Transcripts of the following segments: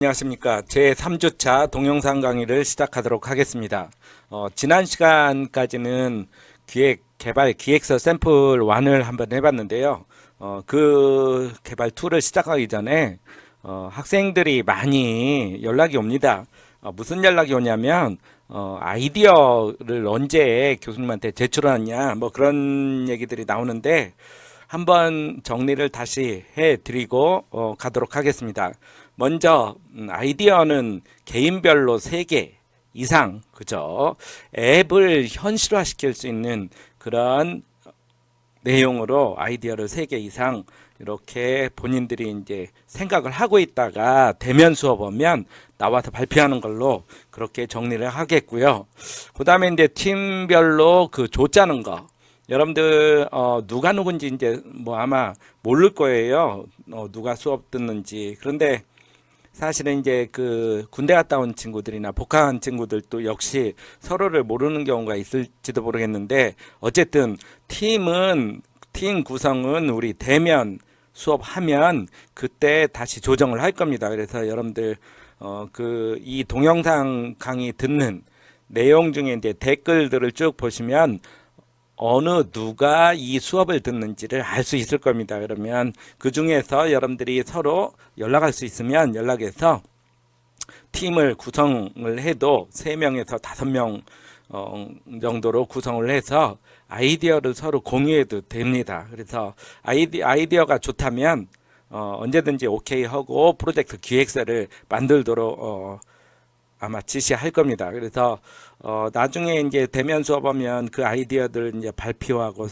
안녕하십니까. 제 3주차 동영상 강의를 시작하도록 하겠습니다. 지난 시간까지는 개발 기획서 샘플 1을 한번 해봤는데요. 그 개발 2를 시작하기 전에 학생들이 많이 연락이 옵니다. 무슨 연락이 오냐면 아이디어를 언제 교수님한테 제출하느냐 뭐 그런 얘기들이 나오는데 한번 정리를 다시 해드리고 가도록 하겠습니다. 먼저 아이디어는 개인별로 3개 이상, 그죠? 앱을 현실화시킬 수 있는 그런 내용으로 아이디어를 3개 이상 이렇게 본인들이 이제 생각을 하고 있다가 대면 수업 오면 나와서 발표하는 걸로 그렇게 정리를 하겠고요. 그 다음에 이제 팀별로 그 조 짜는 거. 여러분들 누가 누군지 이제 뭐 아마 모를 거예요. 누가 수업 듣는지. 그런데 사실은 이제 그 군대 갔다 온 친구들이나 복학한 친구들도 역시 서로를 모르는 경우가 있을지도 모르겠는데, 어쨌든 팀 구성은 우리 대면 수업하면 그때 다시 조정을 할 겁니다. 그래서 여러분들 이 동영상 강의 듣는 내용 중에 이제 댓글들을 쭉 보시면 누가 이 수업을 듣는지를 알 수 있을 겁니다. 그러면 그 중에서 여러분들이 서로 연락할 수 있으면 연락해서 팀을 구성을 해도 3명에서 5명 정도로 구성을 해서 아이디어를 서로 공유해도 됩니다. 그래서 아이디어가 좋다면 언제든지 오케이 하고 프로젝트 기획서를 만들도록 아마 지시할 겁니다. 그래서 나중에 이제 대면 수업하면 그 아이디어들 이제 발표하고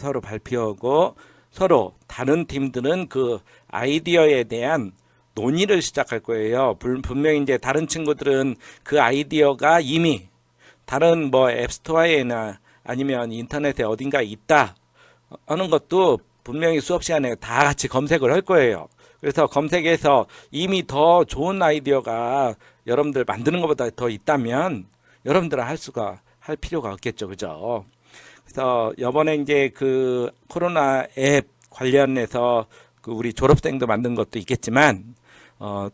서로 다른 팀들은 그 아이디어에 대한 논의를 시작할 거예요. 분명히 이제 다른 친구들은 그 아이디어가 이미 다른 뭐 앱스토어에나 아니면 인터넷에 어딘가 있다 하는 것도 분명히 수업 시간에 다 같이 검색을 할 거예요. 그래서 검색해서 이미 더 좋은 아이디어가 여러분들 만드는 것보다 더 있다면 여러분들은 할 필요가 없겠죠. 그죠? 그래서 이번에 이제 그 코로나 앱 관련해서 그 우리 졸업생도 만든 것도 있겠지만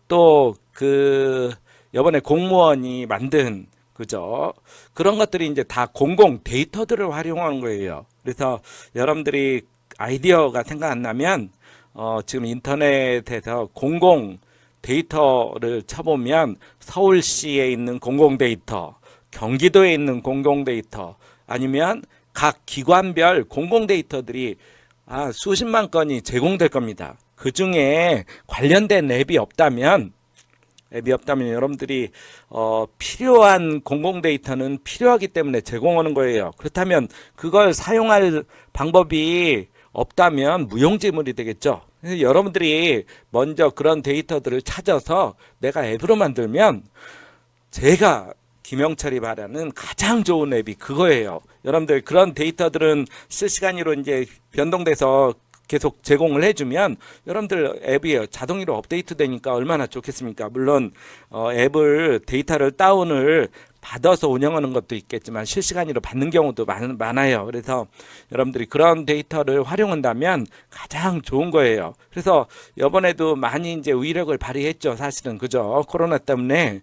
또 그 이번에 공무원이 만든, 그죠? 그런 것들이 이제 다 공공 데이터들을 활용하는 거예요. 그래서 여러분들이 아이디어가 생각 안 나면 지금 인터넷에서 공공 데이터를 쳐보면 서울시에 있는 공공 데이터, 경기도에 있는 공공 데이터, 아니면 각 기관별 공공 데이터들이 수십만 건이 제공될 겁니다. 그 중에 관련된 앱이 없다면 여러분들이 필요한 공공 데이터는 필요하기 때문에 제공하는 거예요. 그렇다면 그걸 사용할 방법이 없다면 무용지물이 되겠죠. 그래서 여러분들이 먼저 그런 데이터들을 찾아서 내가 앱으로 만들면 제가 김영철이 말하는 가장 좋은 앱이 그거예요. 여러분들 그런 데이터들은 실시간으로 이제 변동돼서 계속 제공을 해주면 여러분들 앱이 자동으로 업데이트 되니까 얼마나 좋겠습니까? 물론 앱을 데이터를 다운을 받아서 운영하는 것도 있겠지만 실시간으로 받는 경우도 많아요. 그래서 여러분들이 그런 데이터를 활용한다면 가장 좋은 거예요. 그래서 이번에도 많이 이제 위력을 발휘했죠. 사실은, 그죠? 코로나 때문에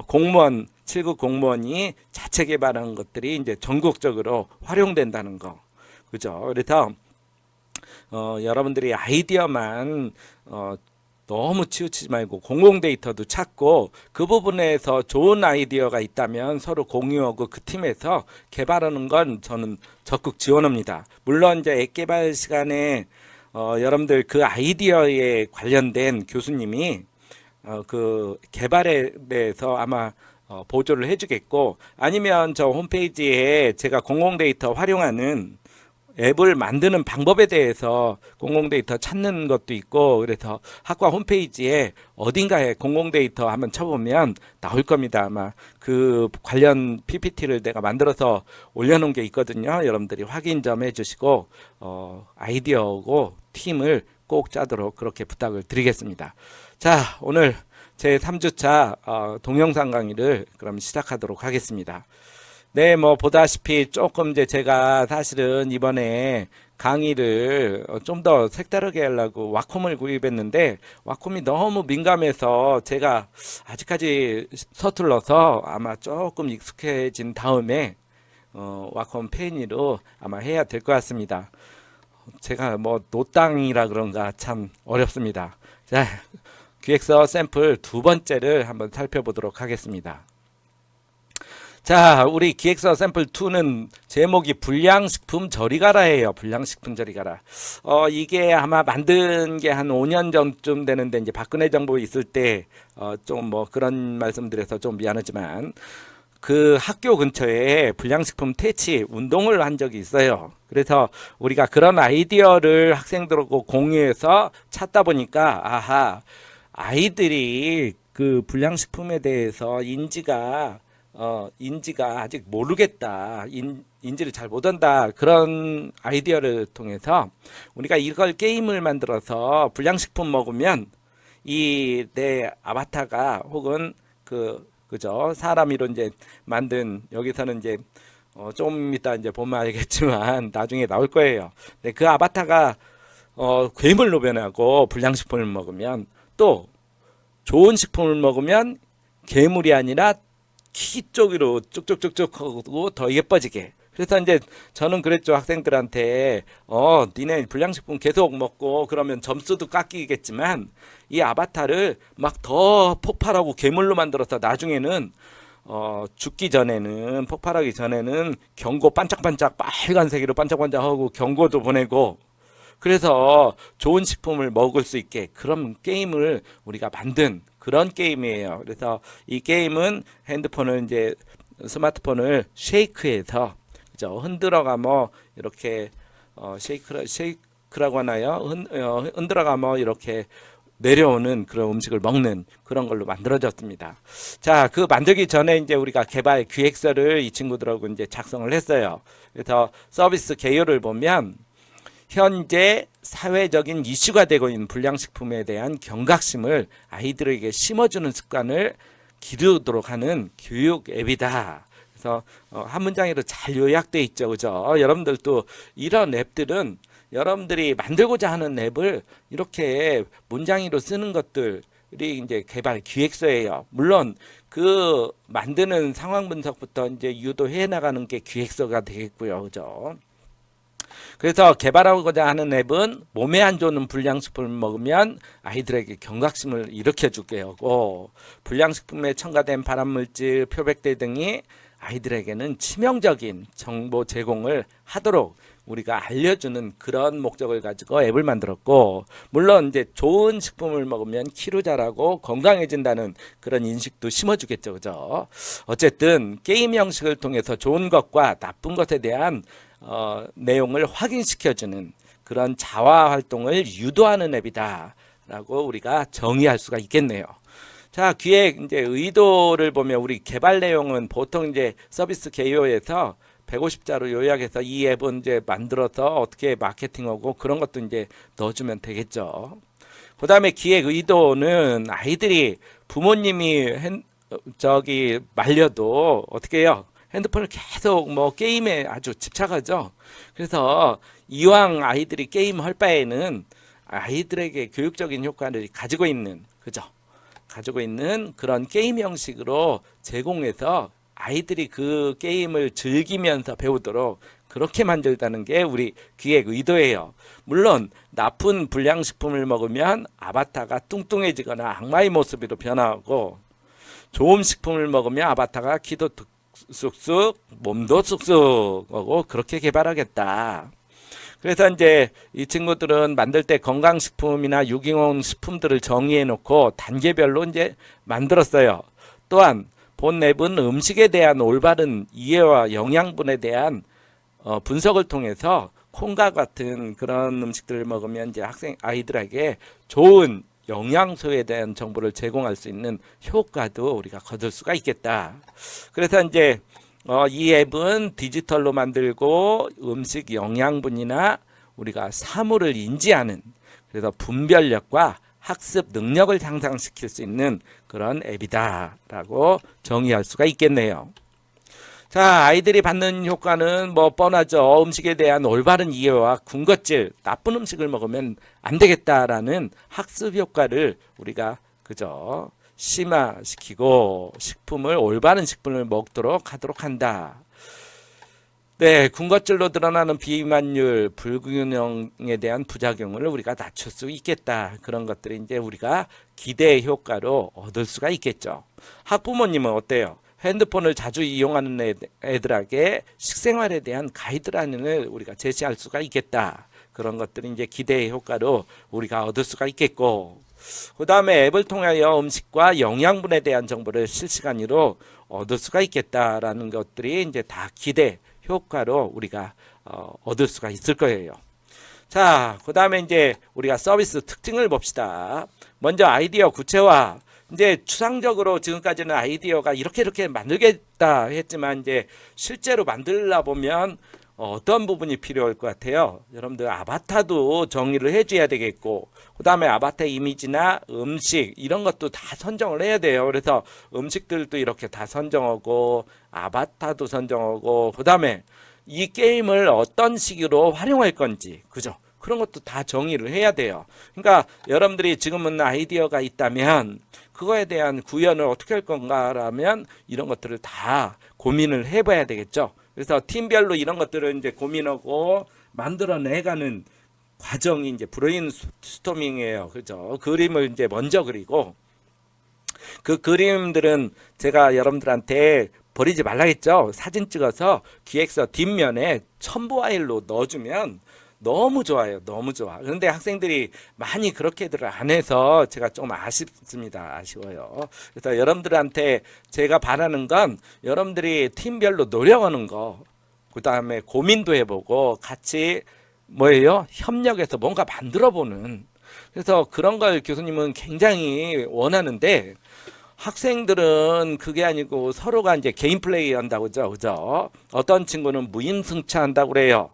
공무원 7급 공무원이 자체 개발한 것들이 이제 전국적으로 활용된다는 거, 그죠? 그래서 여러분들이 아이디어만 너무 치우치지 말고 공공 데이터도 찾고 그 부분에서 좋은 아이디어가 있다면 서로 공유하고 그 팀에서 개발하는 건 저는 적극 지원합니다. 물론 이제 앱 개발 시간에 여러분들 그 아이디어에 관련된 교수님이 그 개발에 대해서 아마 보조를 해주겠고, 아니면 저 홈페이지에 제가 공공 데이터 활용하는 앱을 만드는 방법에 대해서 공공데이터 찾는 것도 있고, 그래서 학과 홈페이지에 어딘가에 공공데이터 한번 쳐보면 나올 겁니다. 아마 그 관련 PPT를 내가 만들어서 올려놓은 게 있거든요. 여러분들이 확인 좀 해주시고 아이디어하고 팀을 꼭 짜도록 그렇게 부탁을 드리겠습니다. 자, 오늘 제 3주차 동영상 강의를 그럼 시작하도록 하겠습니다. 네, 뭐 보다시피 조금 이제 제가 사실은 이번에 강의를 좀 더 색다르게 하려고 와콤을 구입했는데 와콤이 너무 민감해서 제가 아직까지 서툴러서 아마 조금 익숙해진 다음에 와콤 페인으로 아마 해야 될 것 같습니다. 제가 뭐 노땅이라 그런가 참 어렵습니다. 자, 기획서 샘플 두 번째를 한번 살펴보도록 하겠습니다. 자, 우리 기획서 샘플 2는 제목이 불량식품 저리 가라예요. 불량식품 저리 가라. 이게 아마 만든 게 한 5년 전쯤 되는데 이제 박근혜 정부 있을 때 좀 뭐 그런 말씀드려서 좀 미안하지만 그 학교 근처에 불량식품 퇴치 운동을 한 적이 있어요. 그래서 우리가 그런 아이디어를 학생들하고 공유해서 찾다 보니까 아하, 아이들이 그 불량식품에 대해서 인지가 아직 모르겠다. 인지를 잘 못한다. 그런 아이디어를 통해서 우리가 이걸 게임을 만들어서 불량식품 먹으면 이 내 아바타가 혹은 그죠? 사람이로 이제 만든 여기서는 이제 좀 이따 이제 보면 알겠지만 나중에 나올 거예요. 근데 그 아바타가 괴물로 변하고 불량식품을 먹으면 또 좋은 식품을 먹으면 괴물이 아니라 키 쪽으로 쭉쭉쭉쭉 하고 더 예뻐지게. 그래서 이제 저는 그랬죠. 학생들한테 니네 불량식품 계속 먹고 그러면 점수도 깎이겠지만 이 아바타를 막 더 폭발하고 괴물로 만들어서 나중에는 죽기 전에는 폭발하기 전에는 경고 반짝반짝 빨간색으로 반짝반짝하고 경고도 보내고 그래서 좋은 식품을 먹을 수 있게 그런 게임을 우리가 만든 그런 게임이에요. 그래서 이 게임은 핸드폰을 이제 스마트폰을 쉐이크해서 그죠? 흔들어가 뭐 이렇게 쉐이크라고 하나요? 흔들어가 뭐 이렇게 내려오는 그런 음식을 먹는 그런 걸로 만들어졌습니다. 자, 그 만들기 전에 이제 우리가 개발 기획서를 이 친구들하고 이제 작성을 했어요. 그래서 서비스 개요를 보면 현재 사회적인 이슈가 되고 있는 불량식품에 대한 경각심을 아이들에게 심어주는 습관을 기르도록 하는 교육 앱이다. 그래서 한 문장으로 잘 요약돼 있죠, 그죠? 여러분들도 이런 앱들은 여러분들이 만들고자 하는 앱을 이렇게 문장으로 쓰는 것들이 이제 개발 기획서예요. 물론 그 만드는 상황 분석부터 이제 유도해 나가는 게 기획서가 되겠고요, 그죠? 그래서 개발하고자 하는 앱은 몸에 안 좋은 불량식품을 먹으면 아이들에게 경각심을 일으켜주게 하고 불량식품에 첨가된 발암물질, 표백제 등이 아이들에게는 치명적인 정보 제공을 하도록 우리가 알려주는 그런 목적을 가지고 앱을 만들었고 물론 이제 좋은 식품을 먹으면 키로 자라고 건강해진다는 그런 인식도 심어주겠죠, 그죠? 어쨌든 게임 형식을 통해서 좋은 것과 나쁜 것에 대한 내용을 확인시켜주는 그런 자화 활동을 유도하는 앱이다 라고 우리가 정의할 수가 있겠네요. 자, 기획 이제 의도를 보면 우리 개발 내용은 보통 이제 서비스 개요에서 150자로 요약해서 이 앱은 이제 만들어서 어떻게 마케팅하고 그런 것도 이제 넣어주면 되겠죠. 그 다음에 기획 의도는 아이들이 부모님이 말려도 어떻게 해요? 핸드폰을 계속 뭐 게임에 아주 집착하죠. 그래서 이왕 아이들이 게임 할 바에는 아이들에게 교육적인 효과를 가지고 있는 그런 게임 형식으로 제공해서 아이들이 그 게임을 즐기면서 배우도록 그렇게 만들다는 게 우리 기획 의도예요. 물론 나쁜 불량식품을 먹으면 아바타가 뚱뚱해지거나 악마의 모습으로 변하고 좋은 식품을 먹으면 아바타가 키도 쑥쑥 몸도 쑥쑥 하고 그렇게 개발하겠다. 그래서 이제 이 친구들은 만들 때 건강식품이나 유기농 식품들을 정의해 놓고 단계별로 이제 만들었어요. 또한 본 앱은 음식에 대한 올바른 이해와 영양분에 대한 분석을 통해서 콩과 같은 그런 음식들을 먹으면 이제 아이들에게 좋은 영양소에 대한 정보를 제공할 수 있는 효과도 우리가 거둘 수가 있겠다. 그래서 이제 이 앱은 디지털로 만들고 음식 영양분이나 우리가 사물을 인지하는 그래서 분별력과 학습 능력을 향상시킬 수 있는 그런 앱이다 라고 정의할 수가 있겠네요. 자, 아이들이 받는 효과는 뭐 뻔하죠. 음식에 대한 올바른 이해와 군것질, 나쁜 음식을 먹으면 안 되겠다라는 학습 효과를 우리가 그저 심화시키고 식품을 올바른 식품을 먹도록 하도록 한다. 네, 군것질로 드러나는 비만율, 불균형에 대한 부작용을 우리가 낮출 수 있겠다. 그런 것들이 이제 우리가 기대 효과로 얻을 수가 있겠죠. 학부모님은 어때요? 핸드폰을 자주 이용하는 애들에게 식생활에 대한 가이드라인을 우리가 제시할 수가 있겠다. 그런 것들이 이제 기대 효과로 우리가 얻을 수가 있겠고, 그 다음에 앱을 통하여 음식과 영양분에 대한 정보를 실시간으로 얻을 수가 있겠다라는 것들이 이제 다 기대 효과로 우리가 얻을 수가 있을 거예요. 자, 그 다음에 이제 우리가 서비스 특징을 봅시다. 먼저 아이디어 구체화. 이제 추상적으로 지금까지는 아이디어가 이렇게 만들겠다 했지만 이제 실제로 만들다 보면 어떤 부분이 필요할 것 같아요. 여러분들 아바타도 정의를 해줘야 되겠고, 그 다음에 아바타 이미지나 음식 이런 것도 다 선정을 해야 돼요. 그래서 음식들도 이렇게 다 선정하고 아바타도 선정하고, 그 다음에 이 게임을 어떤 식으로 활용할 건지, 그죠? 그런 것도 다 정의를 해야 돼요. 그러니까 여러분들이 지금은 아이디어가 있다면 그거에 대한 구현을 어떻게 할 건가라면 이런 것들을 다 고민을 해봐야 되겠죠. 그래서 팀별로 이런 것들을 이제 고민하고 만들어내가는 과정이 이제 브레인스토밍이에요. 그죠? 그림을 이제 먼저 그리고 그 그림들은 제가 여러분들한테 버리지 말라 했죠. 사진 찍어서 기획서 뒷면에 첨부 파일로 넣어주면 너무 좋아요. 너무 좋아. 그런데 학생들이 많이 그렇게들 안 해서 제가 좀 아쉽습니다. 아쉬워요. 그래서 여러분들한테 제가 바라는 건 여러분들이 팀별로 노력하는 거, 그 다음에 고민도 해보고 같이 뭐예요? 협력해서 뭔가 만들어보는. 그래서 그런 걸 교수님은 굉장히 원하는데 학생들은 그게 아니고 서로가 이제 개인 플레이 한다고 그죠? 그죠? 어떤 친구는 무임승차한다고 그래요.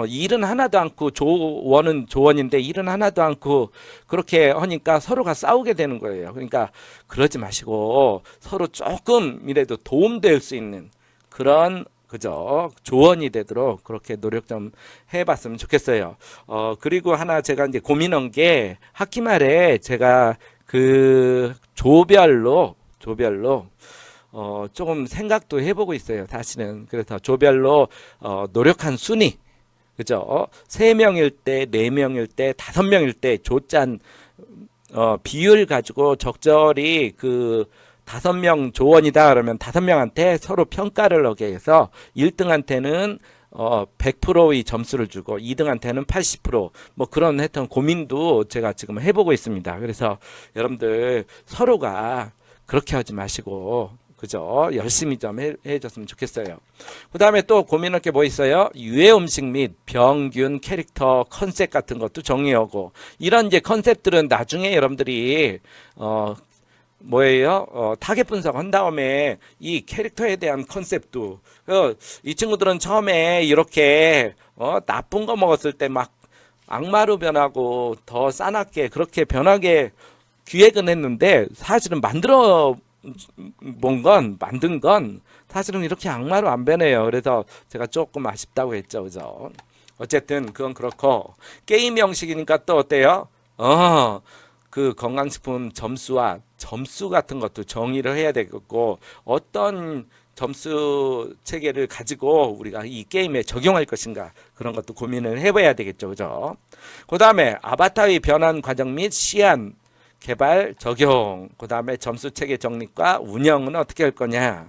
일은 하나도 않고 조원은 조원인데 일은 하나도 않고 그렇게 하니까 서로가 싸우게 되는 거예요. 그러니까 그러지 마시고 서로 조금이라도 도움될 수 있는 그런 그죠? 조언이 되도록 그렇게 노력 좀 해봤으면 좋겠어요. 그리고 하나 제가 이제 고민한 게 학기 말에 제가 그 조별로 조금 생각도 해보고 있어요. 사실은 그래서 조별로 노력한 순위 그죠? 3명일 때, 4명일 때, 5명일 때 조짠 비율 가지고 적절히 그 5명 조언이다 그러면 5명한테 서로 평가를 하게 해서 1등한테는 100%의 점수를 주고 2등한테는 80%뭐 그런 하여튼 고민도 제가 지금 해보고 있습니다. 그래서 여러분들 서로가 그렇게 하지 마시고 그죠? 열심히 좀 해줬으면 좋겠어요. 그 다음에 또 고민할 게 뭐 있어요? 유해 음식 및 병균 캐릭터 컨셉 같은 것도 정의하고 이런 이제 컨셉들은 나중에 여러분들이 뭐예요? 타겟 분석한 다음에 이 캐릭터에 대한 컨셉도 이 친구들은 처음에 이렇게 나쁜 거 먹었을 때 막 악마로 변하고 더 싸납게 그렇게 변하게 기획은 했는데 사실은 만든 건 사실은 이렇게 악마로 안 변해요. 그래서 제가 조금 아쉽다고 했죠. 그죠? 어쨌든 그건 그렇고 게임 형식이니까 또 어때요? 그 건강식품 점수와 점수 같은 것도 정의를 해야 되겠고 어떤 점수 체계를 가지고 우리가 이 게임에 적용할 것인가 그런 것도 고민을 해봐야 되겠죠. 그죠? 그 다음에 아바타의 변환 과정 및 시안 개발 적용 그 다음에 점수 체계 정립과 운영은 어떻게 할 거냐.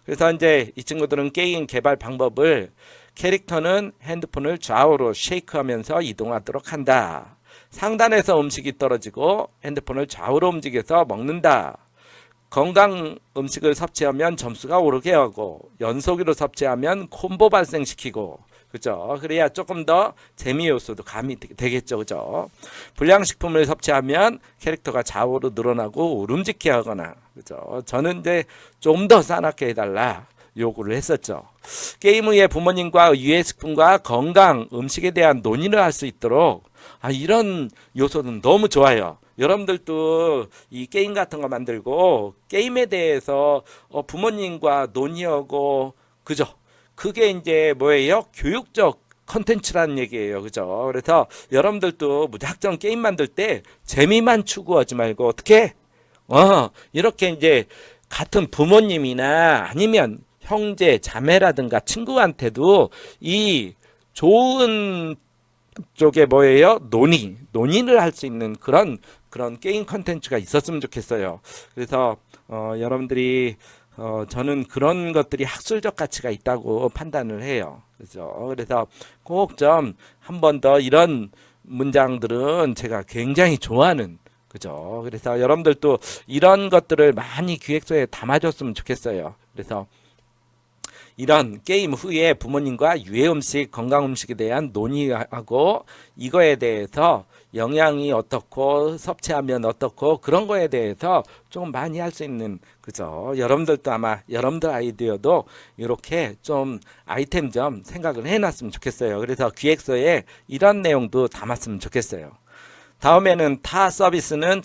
그래서 이제 이 친구들은 게임 개발 방법을 캐릭터는 핸드폰을 좌우로 쉐이크하면서 이동하도록 한다. 상단에서 음식이 떨어지고 핸드폰을 좌우로 움직여서 먹는다. 건강 음식을 섭취하면 점수가 오르게 하고 연속으로 섭취하면 콤보 발생시키고 그죠? 그래야 조금 더 재미 요소도 가미되겠죠. 그죠? 불량식품을 섭취하면 캐릭터가 좌우로 늘어나고 울음직해 하거나 그죠? 저는 이제 좀 더 싸납게 해달라 요구를 했었죠. 게임 후에 부모님과 유해식품과 건강 음식에 대한 논의를 할 수 있도록 이런 요소는 너무 좋아요. 여러분들도 이 게임 같은 거 만들고 게임에 대해서 부모님과 논의하고 그죠? 그게 이제 뭐예요? 교육적 컨텐츠라는 얘기예요. 그죠? 그래서 여러분들도 무작정 게임 만들 때 재미만 추구하지 말고 어떻게 이렇게 이제 같은 부모님이나 아니면 형제, 자매라든가 친구한테도 이 좋은 쪽에 뭐예요? 논의를 할 수 있는 그런 게임 컨텐츠가 있었으면 좋겠어요. 그래서 여러분들이 저는 그런 것들이 학술적 가치가 있다고 판단을 해요. 그죠? 그래서 꼭 좀 한 번 더 이런 문장들은 제가 굉장히 좋아하는 그죠? 그래서 여러분들도 이런 것들을 많이 기획서에 담아줬으면 좋겠어요. 그래서 이런 게임 후에 부모님과 유해 음식, 건강 음식에 대한 논의하고 이거에 대해서 영양이 어떻고 섭취하면 어떻고 그런 거에 대해서 좀 많이 할 수 있는 그죠? 여러분들도 아마 여러분들 아이디어도 이렇게 좀 아이템 좀 생각을 해놨으면 좋겠어요. 그래서 기획서에 이런 내용도 담았으면 좋겠어요. 다음에는 타 서비스는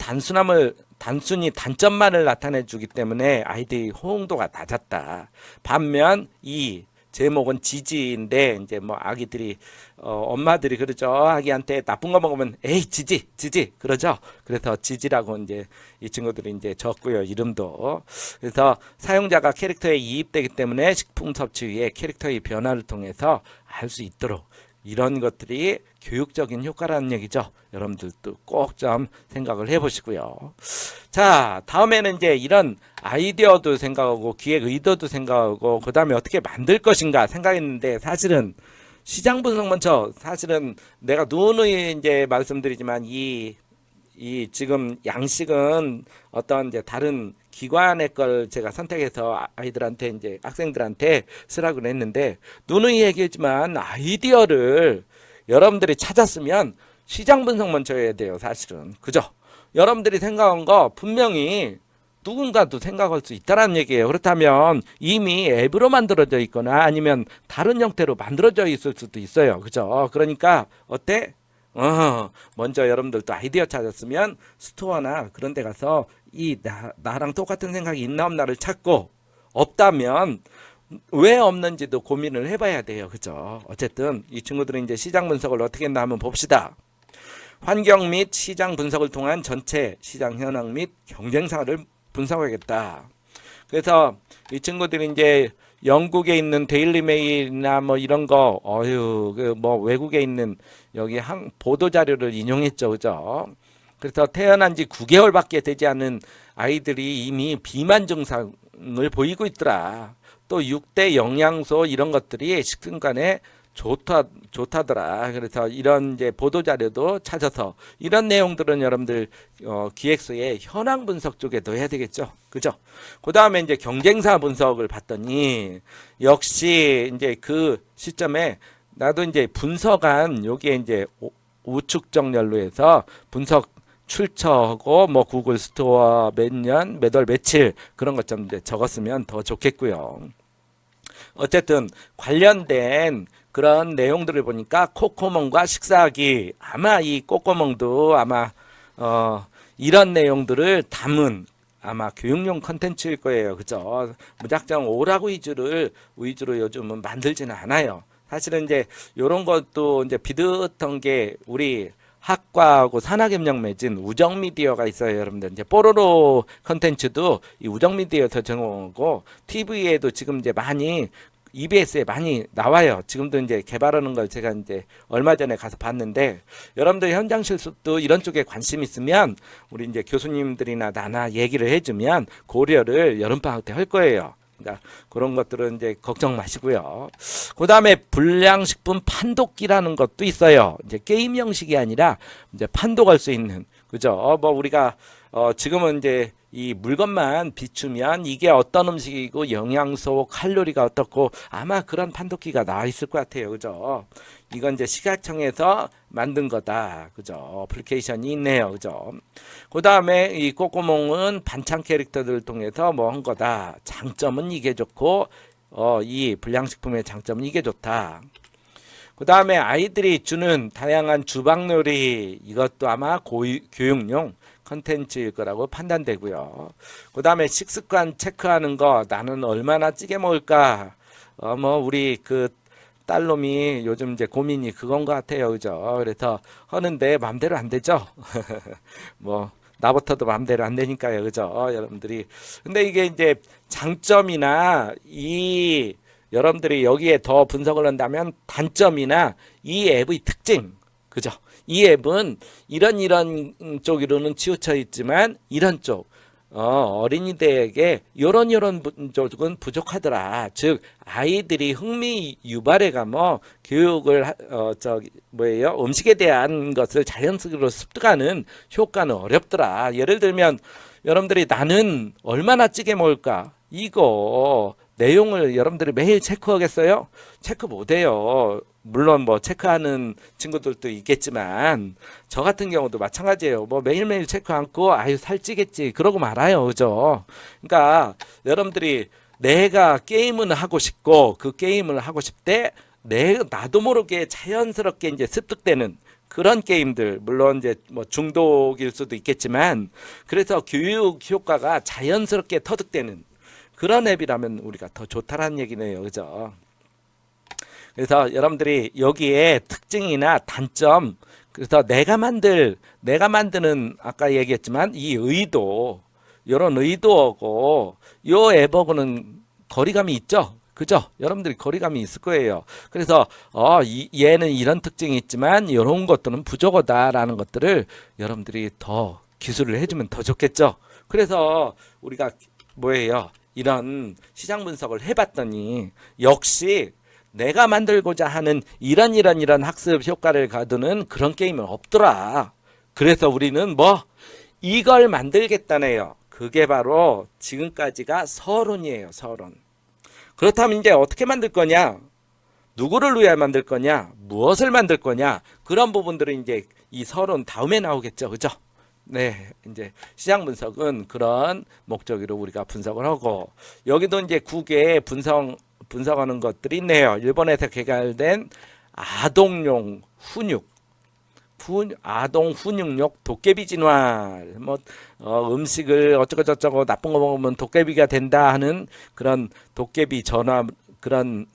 단순히 단점만을 나타내 주기 때문에 아이들이 호응도가 낮았다. 반면 이 제목은 지지인데 이제 뭐 아기들이 엄마들이 그러죠. 아기한테 나쁜 거 먹으면 에이 지지 그러죠. 그래서 지지라고 이제 이 친구들이 이제 적고요. 이름도. 그래서 사용자가 캐릭터에 이입되기 때문에 식품 섭취 후에 캐릭터의 변화를 통해서 알 수 있도록 이런 것들이 교육적인 효과라는 얘기죠. 여러분들도 꼭 좀 생각을 해보시고요. 자, 다음에는 이제 이런 아이디어도 생각하고 기획 의도도 생각하고 그 다음에 어떻게 만들 것인가 생각했는데 사실은 시장 분석 먼저 사실은 내가 누누이 이제 말씀드리지만 이 지금 양식은 어떤 이제 다른 기관의 걸 제가 선택해서 아이들한테 이제 학생들한테 쓰라고 했는데 누누이 얘기했지만 아이디어를 여러분들이 찾았으면 시장 분석 먼저 해야 돼요. 사실은 그죠? 여러분들이 생각한 거 분명히 누군가도 생각할 수 있다는 얘기예요. 그렇다면 이미 앱으로 만들어져 있거나 아니면 다른 형태로 만들어져 있을 수도 있어요. 그죠? 그러니까 어때? 먼저 여러분들도 아이디어 찾았으면 스토어나 그런 데 가서 나랑 똑같은 생각이 있나 없나를 찾고 없다면 왜 없는지도 고민을 해봐야 돼요. 그죠? 어쨌든 이 친구들은 이제 시장 분석을 어떻게 했나 한번 봅시다. 환경 및 시장 분석을 통한 전체 시장 현황 및 경쟁사를 분석하겠다. 그래서 이 친구들이 이제 영국에 있는 데일리 메일이나 뭐 이런 거, 뭐 외국에 있는 여기 보도 자료를 인용했죠, 그죠? 그래서 태어난 지 9개월밖에 되지 않은 아이들이 이미 비만 증상을 보이고 있더라. 또 6대 영양소 이런 것들이 식습관에 좋다더라. 그래서 이런 이제 보도 자료도 찾아서 이런 내용들은 여러분들 기획서의 현황 분석 쪽에도 해야 되겠죠. 그죠? 그 다음에 이제 경쟁사 분석을 봤더니 역시 이제 그 시점에 나도 이제 분석한 여기에 이제 우측 정렬로 해서 분석 출처하고 뭐 구글 스토어 몇 년, 몇 월, 며칠 그런 것 좀 적었으면 더 좋겠고요. 어쨌든 관련된 그런 내용들을 보니까 코코몽과 식사하기 아마 이 코코몽도 아마 이런 내용들을 담은 아마 교육용 컨텐츠일 거예요. 그죠? 무작정 오라고 위주로 요즘은 만들지는 않아요. 사실은 이제 이런 것도 이제 비슷한 게 우리 학과하고 산학협력 맺은 우정미디어가 있어요. 여러분들 이제 뽀로로 컨텐츠도 이 우정미디어에서 제공하고 TV에도 지금 이제 많이 EBS에 많이 나와요. 지금도 이제 개발하는 걸 제가 이제 얼마 전에 가서 봤는데 여러분들 현장 실습도 이런 쪽에 관심 있으면 우리 이제 교수님들이나 나나 얘기를 해주면 고려를 여름방학 때 할 거예요. 그러니까 그런 것들은 이제 걱정 마시고요. 그 다음에 불량식품 판독기라는 것도 있어요. 이제 게임 형식이 아니라 이제 판독할 수 있는 그죠? 뭐 우리가 지금은 이제 이 물건만 비추면 이게 어떤 음식이고 영양소, 칼로리가 어떻고 아마 그런 판독기가 나와 있을 것 같아요. 그죠? 이건 이제 시각청에서 만든 거다. 그죠? 어플리케이션이 있네요. 그죠? 그 다음에 이 꼬꼬몽은 반찬 캐릭터들을 통해서 뭐 한 거다. 장점은 이게 좋고 이 불량식품의 장점은 이게 좋다. 그 다음에 아이들이 주는 다양한 주방요리 이것도 아마 교육용 컨텐츠일 거라고 판단되고요. 그 다음에 식습관 체크하는 거, 나는 얼마나 찌개 먹을까? 뭐 우리 그 딸놈이 요즘 이제 고민이 그건 것 같아요, 그죠? 그래서 하는데 마음대로 안 되죠. 뭐 나부터도 마음대로 안 되니까요, 그죠? 여러분들이. 근데 이게 이제 장점이나 여러분들이 여기에 더 분석을 한다면 단점이나 이 앱의 특징, 그죠? 이 앱은 이런 쪽으로는 치우쳐 있지만 이런 쪽 어린이들에게 요런 쪽은 부족하더라. 즉 아이들이 흥미 유발해가 뭐 교육을 음식에 대한 것을 자연스럽게 습득하는 효과는 어렵더라. 예를 들면 여러분들이 나는 얼마나 찌개 먹을까? 이거 내용을 여러분들이 매일 체크하겠어요? 체크 못해요. 물론 뭐 체크하는 친구들도 있겠지만 저 같은 경우도 마찬가지예요. 뭐 매일매일 체크 않고 아유 살찌겠지 그러고 말아요. 그죠? 그러니까 여러분들이 내가 게임은 하고 싶고 그 게임을 하고 싶대 나도 모르게 자연스럽게 이제 습득되는 그런 게임들, 물론 이제 뭐 중독일 수도 있겠지만 그래서 교육 효과가 자연스럽게 터득되는 그런 앱이라면 우리가 더 좋다라는 얘기네요. 그죠? 그래서 여러분들이 여기에 특징이나 단점, 그래서 내가 만드는 아까 얘기했지만 이 의도, 이런 의도하고 요 앱하고는 거리감이 있죠. 그죠? 여러분들이 거리감이 있을 거예요. 그래서 얘는 이런 특징이 있지만 이런 것들은 부족하다라는 것들을 여러분들이 더 기술을 해주면 더 좋겠죠. 그래서 우리가 뭐예요? 이런 시장 분석을 해봤더니 역시 내가 만들고자 하는 이런 학습 효과를 가두는 그런 게임은 없더라. 그래서 우리는 이걸 만들겠다네요. 그게 바로 지금까지가 서론이에요. 서론. 그렇다면 이제 어떻게 만들 거냐? 누구를 위해 만들 거냐? 무엇을 만들 거냐? 그런 부분들은 이제 이 서론 다음에 나오겠죠. 그죠? 네, 이제 시장 분석은 그런 목적으로 우리가 분석을 하고 여기도 이제 국외에 분석하는 것들이 있네요. 일본에서 개발된 아동용 아동 훈육용 도깨비 진화, 음식을 어쩌고 저쩌고 나쁜 거 먹으면 도깨비가 된다 하는 그런 도깨비 전화 그런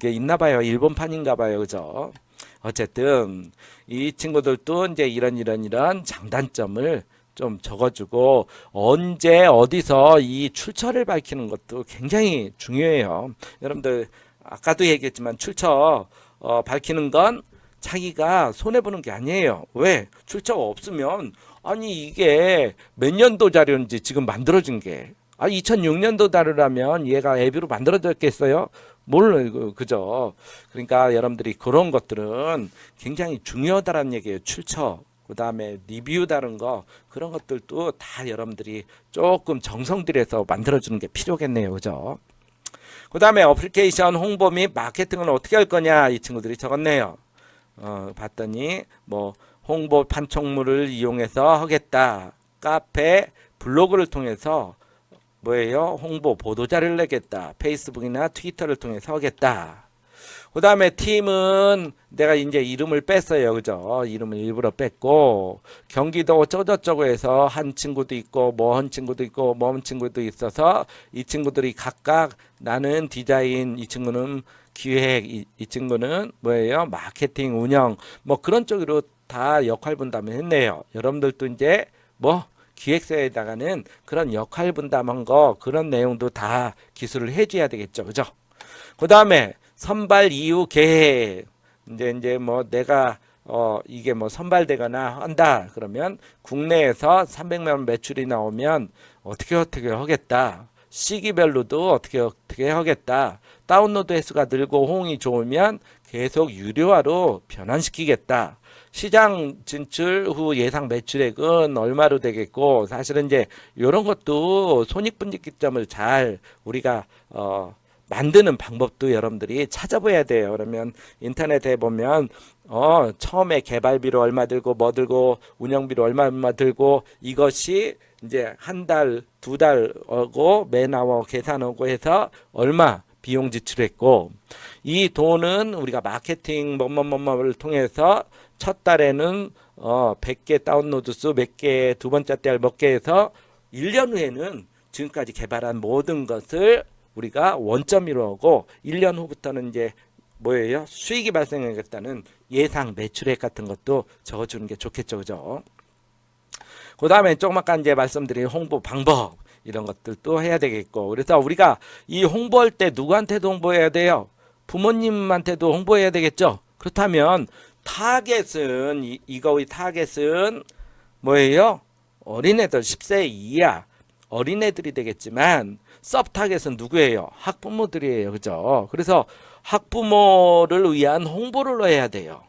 게 있나 봐요. 일본판인가 봐요. 그죠? 어쨌든 이 친구들도 이제 이런 장단점을 좀 적어주고 언제 어디서 이 출처를 밝히는 것도 굉장히 중요해요. 여러분들 아까도 얘기했지만 출처 밝히는 건 자기가 손해보는 게 아니에요. 왜? 출처가 없으면 아니 이게 몇 년도 자료인지 지금 만들어진 게 2006년도 자료라면 얘가 앱으로 만들어졌겠어요? 몰라요. 그죠? 그러니까 여러분들이 그런 것들은 굉장히 중요하다는 얘기예요. 출처. 그 다음에 리뷰 다른 거 그런 것들도 다 여러분들이 조금 정성 들여서 만들어주는 게 필요겠네요. 그죠? 그 다음에 어플리케이션 홍보 및 마케팅은 어떻게 할 거냐 이 친구들이 적었네요. 봤더니 홍보 판촉물을 이용해서 하겠다. 카페, 블로그를 통해서 홍보 보도자를 내겠다. 페이스북이나 트위터를 통해서 하겠다. 그 다음에 팀은 내가 이제 이름을 뺐어요. 그죠? 이름을 일부러 뺐고 경기도 어쩌고저쩌고 해서 한 친구도 있고 한 친구도 있고 한 친구도 있어서 이 친구들이 각각 나는 디자인, 이 친구는 기획, 이 친구는 마케팅, 운영 그런 쪽으로 다 역할 분담을 했네요. 여러분들도 이제 기획서에다가는 그런 역할 분담한 거 그런 내용도 다 기술을 해줘야 되겠죠. 그죠? 그 다음에 선발 이후 계획 이제 내가 이게 선발되거나 한다 그러면 국내에서 300만 원 매출이 나오면 어떻게 하겠다. 시기별로도 어떻게 하겠다. 다운로드 횟수가 늘고 호응이 좋으면 계속 유료화로 변환시키겠다. 시장 진출 후 예상 매출액은 얼마로 되겠고 사실은 이제 이런 것도 손익분기점을 잘 우리가 만드는 방법도 여러분들이 찾아봐야 돼요. 그러면 인터넷에 보면 처음에 개발비로 얼마 들고 들고 운영비로 얼마 들고 이것이 이제 한 달, 두 달 하고 매나와 계산하고 해서 얼마 비용 지출했고 이 돈은 우리가 마케팅 뭐를 통해서 첫 달에는 100개 다운로드 수 몇 개, 두 번째 달 몇 개 해서 1년 후에는 지금까지 개발한 모든 것을 우리가 원점으로 하고 1년 후부터는 이제 뭐예요? 수익이 발생하겠다는 예상 매출액 같은 것도 적어주는 게 좋겠죠. 그죠? 그 다음에 조금 아까 이제 말씀드린 홍보 방법 이런 것들도 해야 되겠고, 그래서 우리가 이 홍보할 때 누구한테도 홍보해야 돼요? 부모님한테도 홍보해야 되겠죠? 그렇다면 타겟은 이거의 타겟은 뭐예요? 어린애들 10세 이하 어린애들이 되겠지만 서브 타겟은 누구예요? 학부모들이에요. 그죠? 그래서 학부모를 위한 홍보를 해야 돼요.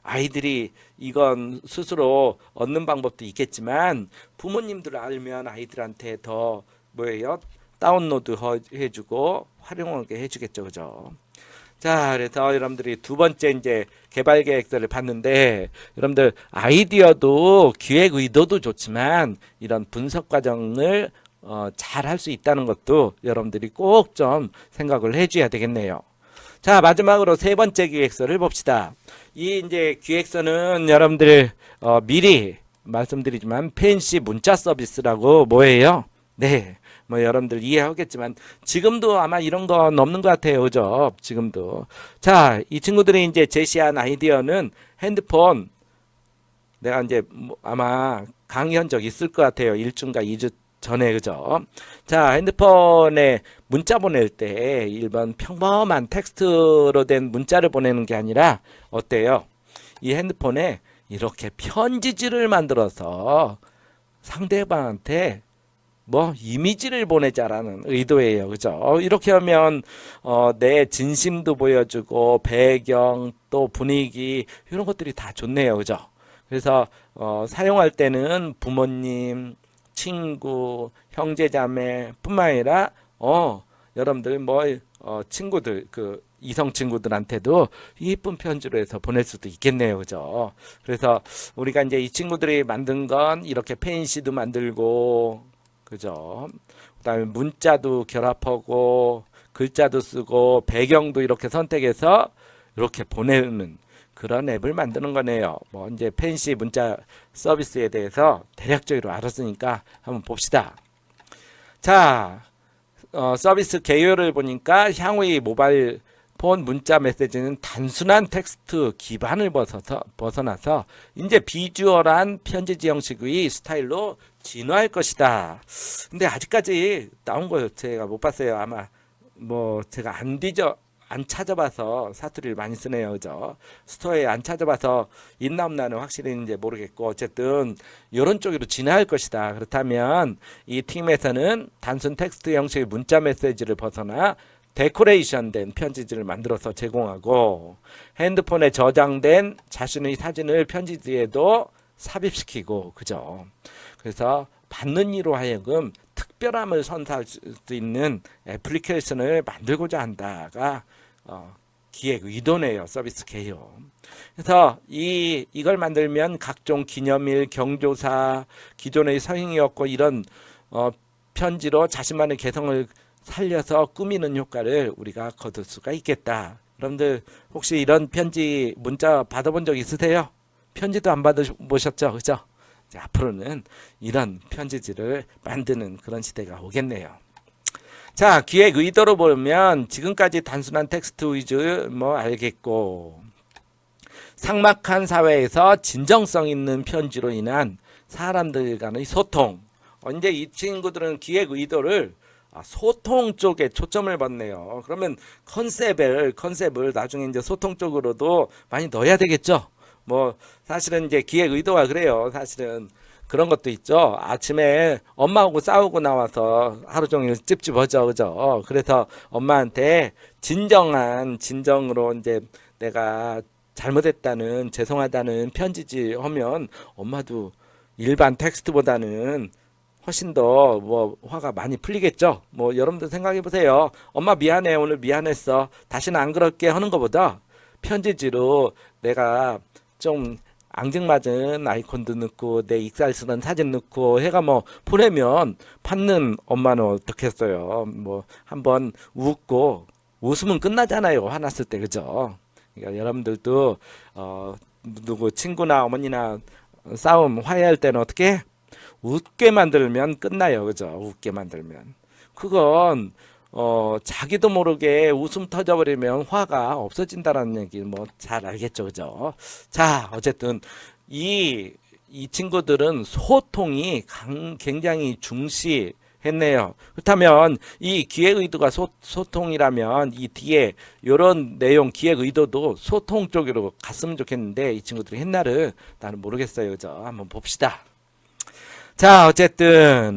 아이들이 이건 스스로 얻는 방법도 있겠지만 부모님들 알면 아이들한테 더 뭐예요? 다운로드 해주고 활용하게 해주겠죠. 그죠? 자, 그래서 여러분들이 두 번째 이제 개발 계획서를 봤는데, 여러분들 아이디어도 기획 의도도 좋지만 이런 분석 과정을 잘 할 수 있다는 것도 여러분들이 꼭 좀 생각을 해줘야 되겠네요. 자, 마지막으로 세 번째 기획서를 봅시다. 이 이제 기획서는 여러분들 미리 말씀드리지만 펜시 문자 서비스라고 뭐예요? 네. 뭐 여러분들 이해하겠지만 지금도 아마 이런 건 없는 것 같아요. 그죠? 지금도. 자, 이 친구들이 이제 제시한 아이디어는 핸드폰 내가 이제 아마 강의한 적 있을 것 같아요. 1주인가 2주 전에. 그죠? 자, 핸드폰에 문자 보낼 때 일반 평범한 텍스트로 된 문자를 보내는 게 아니라 어때요? 이 핸드폰에 이렇게 편지지를 만들어서 상대방한테 뭐 이미지를 보내자라는 의도예요. 그죠? 이렇게 하면 내 진심도 보여주고 배경 또 분위기 이런 것들이 다 좋네요. 그죠? 그래서 사용할 때는 부모님, 친구, 형제자매 뿐만 아니라 여러분들 뭐 친구들 그 이성 친구들한테도 이쁜 편지로 해서 보낼 수도 있겠네요. 그죠? 그래서 우리가 이제 이 친구들이 만든 건 이렇게 펜시도 만들고 그죠? 그다음에 문자도 결합하고 글자도 쓰고 배경도 이렇게 선택해서 이렇게 보내는 그런 앱을 만드는 거네요. 뭐 이제 펜시 문자 서비스에 대해서 대략적으로 알았으니까 한번 봅시다. 자, 서비스 개요를 보니까 향후의 모바일 폰 문자 메시지는 단순한 텍스트 기반을 벗어나서 이제 비주얼한 편지지 형식의 스타일로 진화할 것이다. 근데 아직까지 나온 거 제가 못 봤어요. 아마 뭐 제가 안 찾아봐서 사투리를 많이 쓰네요. 그죠? 스토어에 안 찾아봐서 있나 없나는 확실히 이제 모르겠고, 어쨌든 이런 쪽으로 진화할 것이다. 그렇다면 이 팀에서는 단순 텍스트 형식의 문자 메시지를 벗어나 데코레이션 된 편지지를 만들어서 제공하고, 핸드폰에 저장된 자신의 사진을 편지지에도 삽입시키고, 그죠? 그래서 받는 이로 하여금 특별함을 선사할 수 있는 애플리케이션을 만들고자 한다가 기획 의도네요. 서비스 개요. 그래서 이걸 만들면 각종 기념일, 경조사, 기존의 서행이었고 이런 편지로 자신만의 개성을 살려서 꾸미는 효과를 우리가 거둘 수가 있겠다. 여러분들 혹시 이런 편지 문자 받아본 적 있으세요? 편지도 안 받아보셨죠? 그죠? 앞으로는 이런 편지지를 만드는 그런 시대가 오겠네요. 자, 기획 의도로 보면 지금까지 단순한 텍스트 위주 뭐 알겠고, 삭막한 사회에서 진정성 있는 편지로 인한 사람들 간의 소통. 이제 이 친구들은 기획 의도를 소통 쪽에 초점을 받네요. 그러면 컨셉을 나중에 이제 소통 쪽으로도 많이 넣어야 되겠죠. 뭐 사실은 이제 기획 의도가 그래요. 사실은 그런 것도 있죠. 아침에 엄마하고 싸우고 나와서 하루 종일 찝찝하죠. 그죠? 그래서 엄마한테 진정으로 이제 내가 잘못했다는 죄송하다는 편지지 하면 엄마도 일반 텍스트보다는 훨씬 더 뭐 화가 많이 풀리겠죠. 뭐 여러분들 생각해 보세요. 엄마 미안해, 오늘 미안했어, 다시는 안 그럴게 하는 것보다 편지지로 내가 좀 앙증맞은 아이콘도 넣고 내 익살스러운 사진 넣고 해가 뭐 보내면 받는 엄마는 어떻겠어요. 뭐 한번 웃고 웃으면 끝나잖아요. 화났을 때. 그죠? 그러니까 여러분들도 누구 친구나 어머니나 싸움, 화해할 때는 어떻게? 웃게 만들면 끝나요. 그죠? 웃게 만들면. 그건 자기도 모르게 웃음 터져버리면 화가 없어진다라는 얘기 뭐 잘 알겠죠. 그죠? 자, 어쨌든 이 친구들은 소통이 굉장히 중시했네요. 그렇다면 이 기획 의도가 소통이라면 이 뒤에 이런 내용 기획 의도도 소통 쪽으로 갔으면 좋겠는데 이 친구들이 했나를 나는 모르겠어요. 그죠? 한번 봅시다. 자, 어쨌든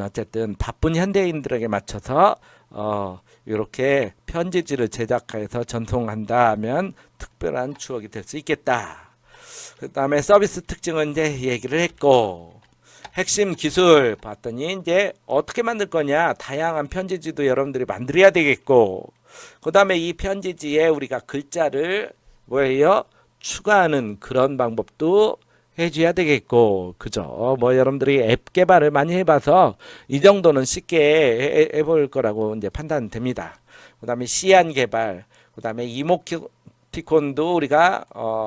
바쁜 현대인들에게 맞춰서 이렇게 편지지를 제작해서 전송한다면 특별한 추억이 될 수 있겠다. 그 다음에 서비스 특징은 이제 얘기를 했고, 핵심 기술 봤더니 이제 어떻게 만들 거냐, 다양한 편지지도 여러분들이 만들어야 되겠고, 그 다음에 이 편지지에 우리가 글자를 뭐예요? 추가하는 그런 방법도 해줘야 되겠고, 그죠? 뭐 여러분들이 앱 개발을 많이 해봐서 이 정도는 쉽게 해볼 거라고 이제 판단됩니다. 그 다음에 시안 개발, 그 다음에 이모티콘도 우리가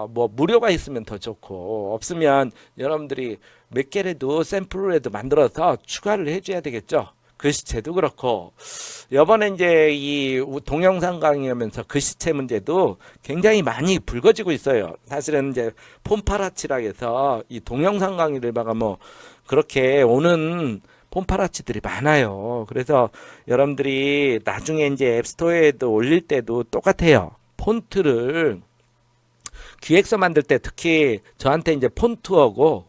뭐 무료가 있으면 더 좋고 없으면 여러분들이 몇 개라도 샘플이라도 만들어서 추가를 해줘야 되겠죠. 글씨체도 그렇고 이번에 이제 이 동영상 강의하면서 글씨체 문제도 굉장히 많이 불거지고 있어요. 사실은 이제 폼파라치라 해서 이 동영상 강의를 봐가 뭐 그렇게 오는 폼파라치들이 많아요. 그래서 여러분들이 나중에 이제 앱스토어에도 올릴 때도 똑같아요. 폰트를 기획서 만들 때 특히 저한테 이제 폰트하고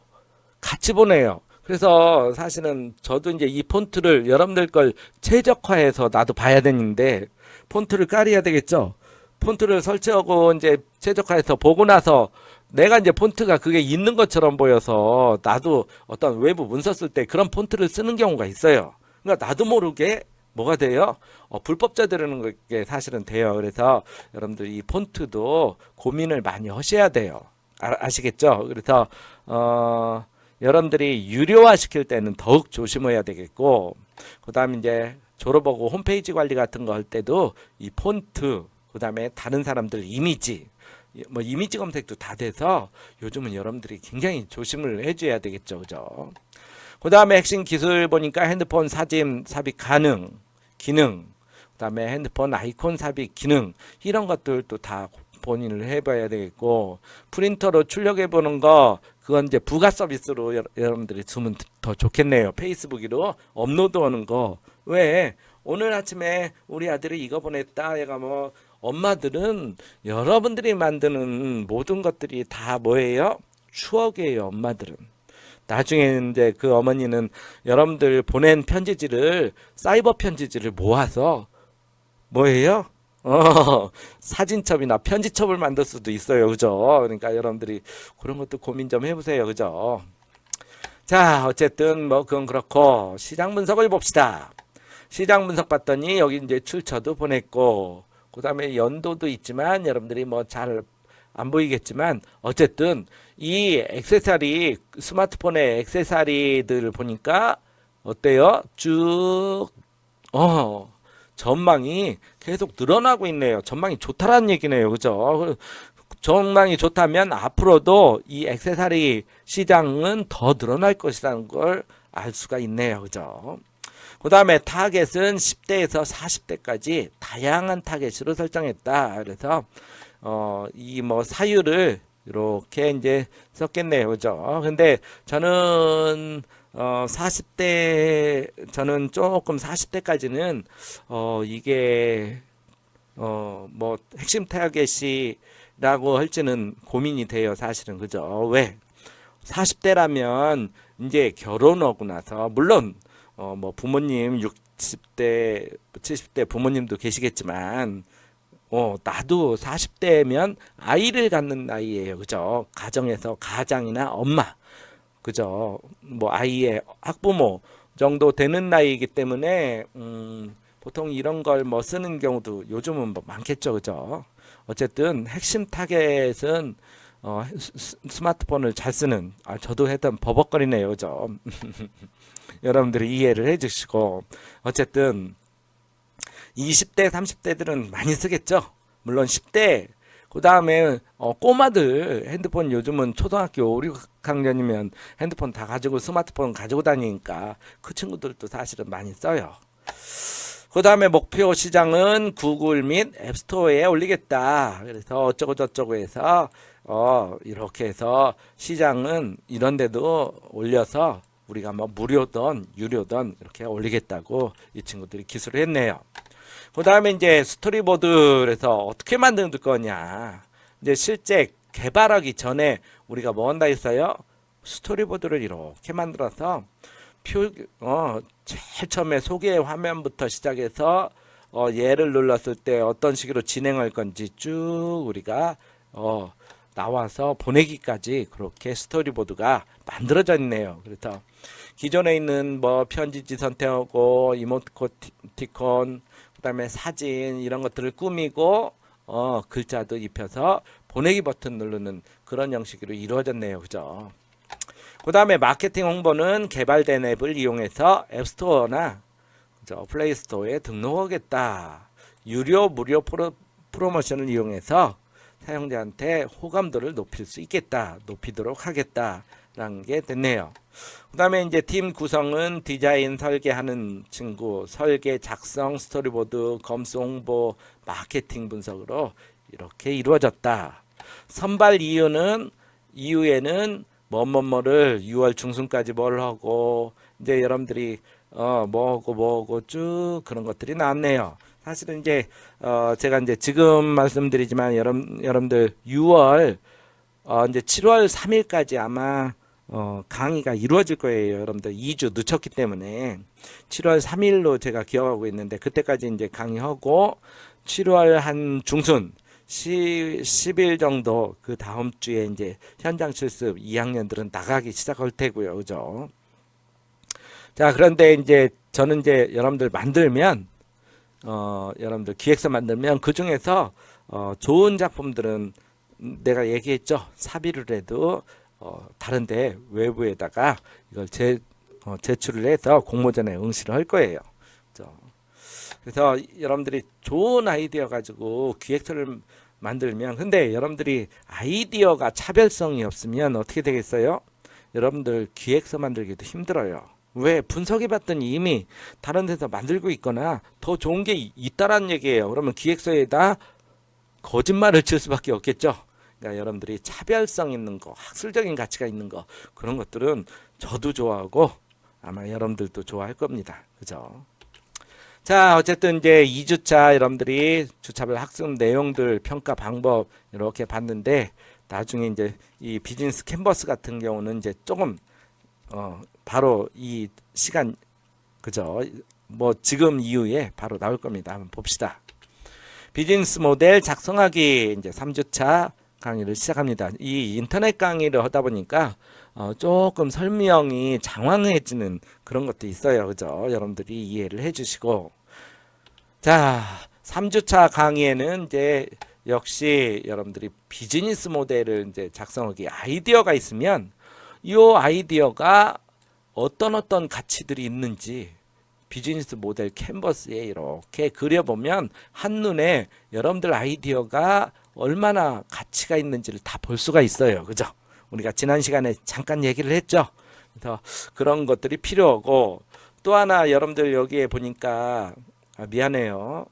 같이 보내요. 그래서 사실은 저도 이제 이 폰트를 여러분들 걸 최적화해서 나도 봐야 되는데 폰트를 깔아야 되겠죠. 폰트를 설치하고 이제 최적화해서 보고 나서 내가 이제 폰트가 그게 있는 것처럼 보여서 나도 어떤 외부 문서 쓸 때 그런 폰트를 쓰는 경우가 있어요. 그러니까 나도 모르게 뭐가 돼요? 불법 저지르는 게 사실은 돼요. 그래서 여러분들 이 폰트도 고민을 많이 하셔야 돼요. 아시겠죠? 그래서 여러분들이 유료화 시킬 때는 더욱 조심해야 되겠고, 그 다음에 이제 졸업하고 홈페이지 관리 같은 거 할 때도 이 폰트, 그 다음에 다른 사람들 이미지, 뭐 이미지 검색도 다 돼서 요즘은 여러분들이 굉장히 조심을 해줘야 되겠죠. 그죠? 그 다음에 핵심 기술 보니까 핸드폰 사진 삽입 가능, 기능, 그 다음에 핸드폰 아이콘 삽입 기능, 이런 것들도 다 본인을 해봐야 되겠고, 프린터로 출력해보는 거, 그건 이제 부가 서비스로 여러분들이 주면 더 좋겠네요. 페이스북으로 업로드하는 거. 왜? 오늘 아침에 우리 아들이 이거 보냈다. 얘가 뭐 엄마들은 여러분들이 만드는 모든 것들이 다 뭐예요? 추억이에요. 엄마들은. 나중에 이제 그 어머니는 여러분들 보낸 편지지를 사이버 편지지를 모아서 뭐예요? 사진첩이나 편지첩을 만들 수도 있어요. 그죠? 그러니까 여러분들이 그런 것도 고민 좀 해보세요. 그죠? 자, 어쨌든 뭐 그건 그렇고 시장 분석을 봅시다. 시장 분석 봤더니 여기 이제 출처도 보냈고 그 다음에 연도도 있지만 여러분들이 뭐 잘 안 보이겠지만 어쨌든 이 액세서리 스마트폰의 액세서리들 보니까 어때요? 쭉 전망이 계속 늘어나고 있네요. 전망이 좋다라는 얘기네요. 그죠? 전망이 좋다면 앞으로도 이 액세서리 시장은 더 늘어날 것이라는 걸 알 수가 있네요. 그죠? 그 다음에 타겟은 10대에서 40대까지 다양한 타겟으로 설정했다. 그래서 이 뭐 사유를 이렇게 이제 썼겠네요. 그죠? 근데 저는 40대 저는 조금 40대까지는 이게 뭐 핵심 타겟이라고 할지는 고민이 돼요. 사실은. 그죠? 왜? 40대라면 이제 결혼하고 나서 물론 뭐 부모님 60대 70대 부모님도 계시겠지만 나도 40대면 아이를 갖는 나이예요. 그죠? 가정에서 가장이나 엄마, 그죠? 뭐 아이의 학부모 정도 되는 나이이기 때문에 보통 이런 걸 뭐 쓰는 경우도 요즘은 뭐 많겠죠. 그죠? 어쨌든 핵심 타겟은 스마트폰을 잘 쓰는 저도 했던 버벅거리네요. 그죠? 여러분들이 이해를 해 주시고 어쨌든 20대 30대들은 많이 쓰겠죠. 물론 10대 그 다음에 꼬마들 핸드폰 요즘은 초등학교 5, 6학년이면 핸드폰 다 가지고 스마트폰 가지고 다니니까 그 친구들도 사실은 많이 써요. 그 다음에 목표 시장은 구글 및 앱스토어에 올리겠다. 그래서 어쩌고 저쩌고 해서 이렇게 해서 시장은 이런 데도 올려서 우리가 뭐 무료든 유료든 이렇게 올리겠다고 이 친구들이 기술을 했네요. 그 다음에 이제 스토리보드에서 어떻게 만들 거냐. 이제 실제 개발하기 전에 우리가 뭐 한다 했어요? 스토리보드를 이렇게 만들어서 제일 처음에 소개 화면부터 시작해서 얘를 눌렀을 때 어떤 식으로 진행할 건지 쭉 우리가 나와서 보내기까지 그렇게 스토리보드가 만들어져 있네요. 그래서 기존에 있는 뭐 편지지 선택하고 이모티콘 그다음에 사진 이런 것들을 꾸미고 글자도 입혀서 보내기 버튼 누르는 그런 형식으로 이루어졌네요. 그죠? 그 다음에 마케팅 홍보는 개발된 앱을 이용해서 앱스토어나 플레이스토어에 등록하겠다. 유료 무료 프로모션을 이용해서 사용자한테 호감도를 높일 수 있겠다. 높이도록 하겠다. 라는 게 됐네요. 그 다음에 이제 팀 구성은 디자인 설계하는 친구, 설계 작성, 스토리보드, 검수 홍보, 마케팅 분석으로 이렇게 이루어졌다. 선발 이후에는 뭐를 6월 중순까지 뭘 하고 이제 여러분들이 뭐하고 쭉 그런 것들이 나왔네요. 사실은 이제 제가 이제 지금 말씀드리지만 여러분들 6월 이제 7월 3일까지 아마 강의가 이루어질 거예요. 여러분들 2주 늦췄기 때문에 7월 3일로 제가 기억하고 있는데 그때까지 이제 강의하고 7월 한 중순 10일 정도 그 다음 주에 이제 현장 실습 2학년들은 나가기 시작할 테고요. 그죠? 자, 그런데 이제 저는 이제 여러분들 만들면 여러분들 기획서 만들면 그 중에서 좋은 작품들은 내가 얘기했죠. 사비를 해도 다른데 외부에다가 이걸 제출을 해서 공모전에 응시를 할 거예요. 그죠? 그래서 여러분들이 좋은 아이디어 가지고 기획서를 만들면 근데 여러분들이 아이디어가 차별성이 없으면 어떻게 되겠어요? 여러분들 기획서 만들기도 힘들어요. 왜? 분석해봤더니 이미 다른 데서 만들고 있거나 더 좋은 게 있다라는 얘기예요. 그러면 기획서에다 거짓말을 칠 수밖에 없겠죠. 그러니까 여러분들이 차별성 있는 거, 학술적인 가치가 있는 거 그런 것들은 저도 좋아하고 아마 여러분들도 좋아할 겁니다. 그죠? 자, 어쨌든 이제 2주차 여러분들이 주차별 학습 내용들 평가 방법 이렇게 봤는데 나중에 이제 이 비즈니스 캔버스 같은 경우는 이제 조금 바로 이 시간 그죠? 뭐 지금 이후에 바로 나올 겁니다. 한번 봅시다. 비즈니스 모델 작성하기 이제 3주차 강의를 시작합니다. 이 인터넷 강의를 하다 보니까 조금 설명이 장황해지는 그런 것도 있어요. 그죠? 여러분들이 이해를 해 주시고. 자, 3주차 강의에는 이제 역시 여러분들이 비즈니스 모델을 이제 작성하기 아이디어가 있으면 이 아이디어가 어떤 가치들이 있는지 비즈니스 모델 캔버스에 이렇게 그려보면 한눈에 여러분들 아이디어가 얼마나 가치가 있는지를 다 볼 수가 있어요. 그죠? 우리가 지난 시간에 잠깐 얘기를 했죠. 그래서 그런 것들이 필요하고 또 하나 여러분들 여기에 보니까 미안해요.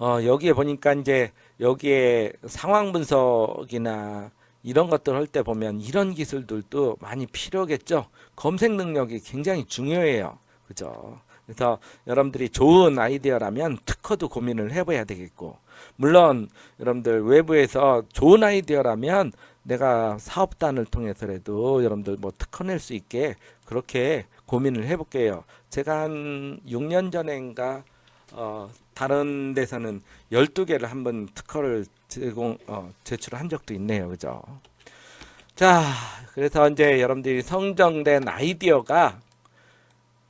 여기에 보니까 이제 여기에 상황 분석이나 이런 것들 할 때 보면 이런 기술들도 많이 필요하겠죠. 검색 능력이 굉장히 중요해요. 그죠? 그래서 여러분들이 좋은 아이디어라면 특허도 고민을 해봐야 되겠고 물론 여러분들 외부에서 좋은 아이디어라면 내가 사업단을 통해서라도 여러분들 뭐 특허 낼 수 있게 그렇게 고민을 해볼게요. 제가 한 6년 전인가 다른 데서는 12개를 한번 특허를 제출한 적도 있네요. 그죠? 자, 그래서 이제 여러분들이 성정된 아이디어가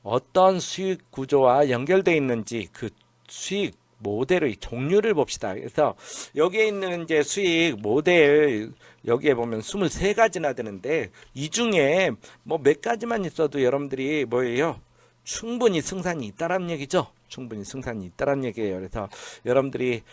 어떤 수익 구조와 연결되어 있는지 그 수익 모델의 종류를 봅시다. 그래서 여기에 있는 이제 수익 모델 여기에 보면 23가지나 되는데 이 중에 뭐 몇 가지만 있어도 여러분들이 뭐예요? 충분히 승산이 있다라는 얘기죠. 충분히 승산이 있다라는 얘기예요. 그래서 여러분들이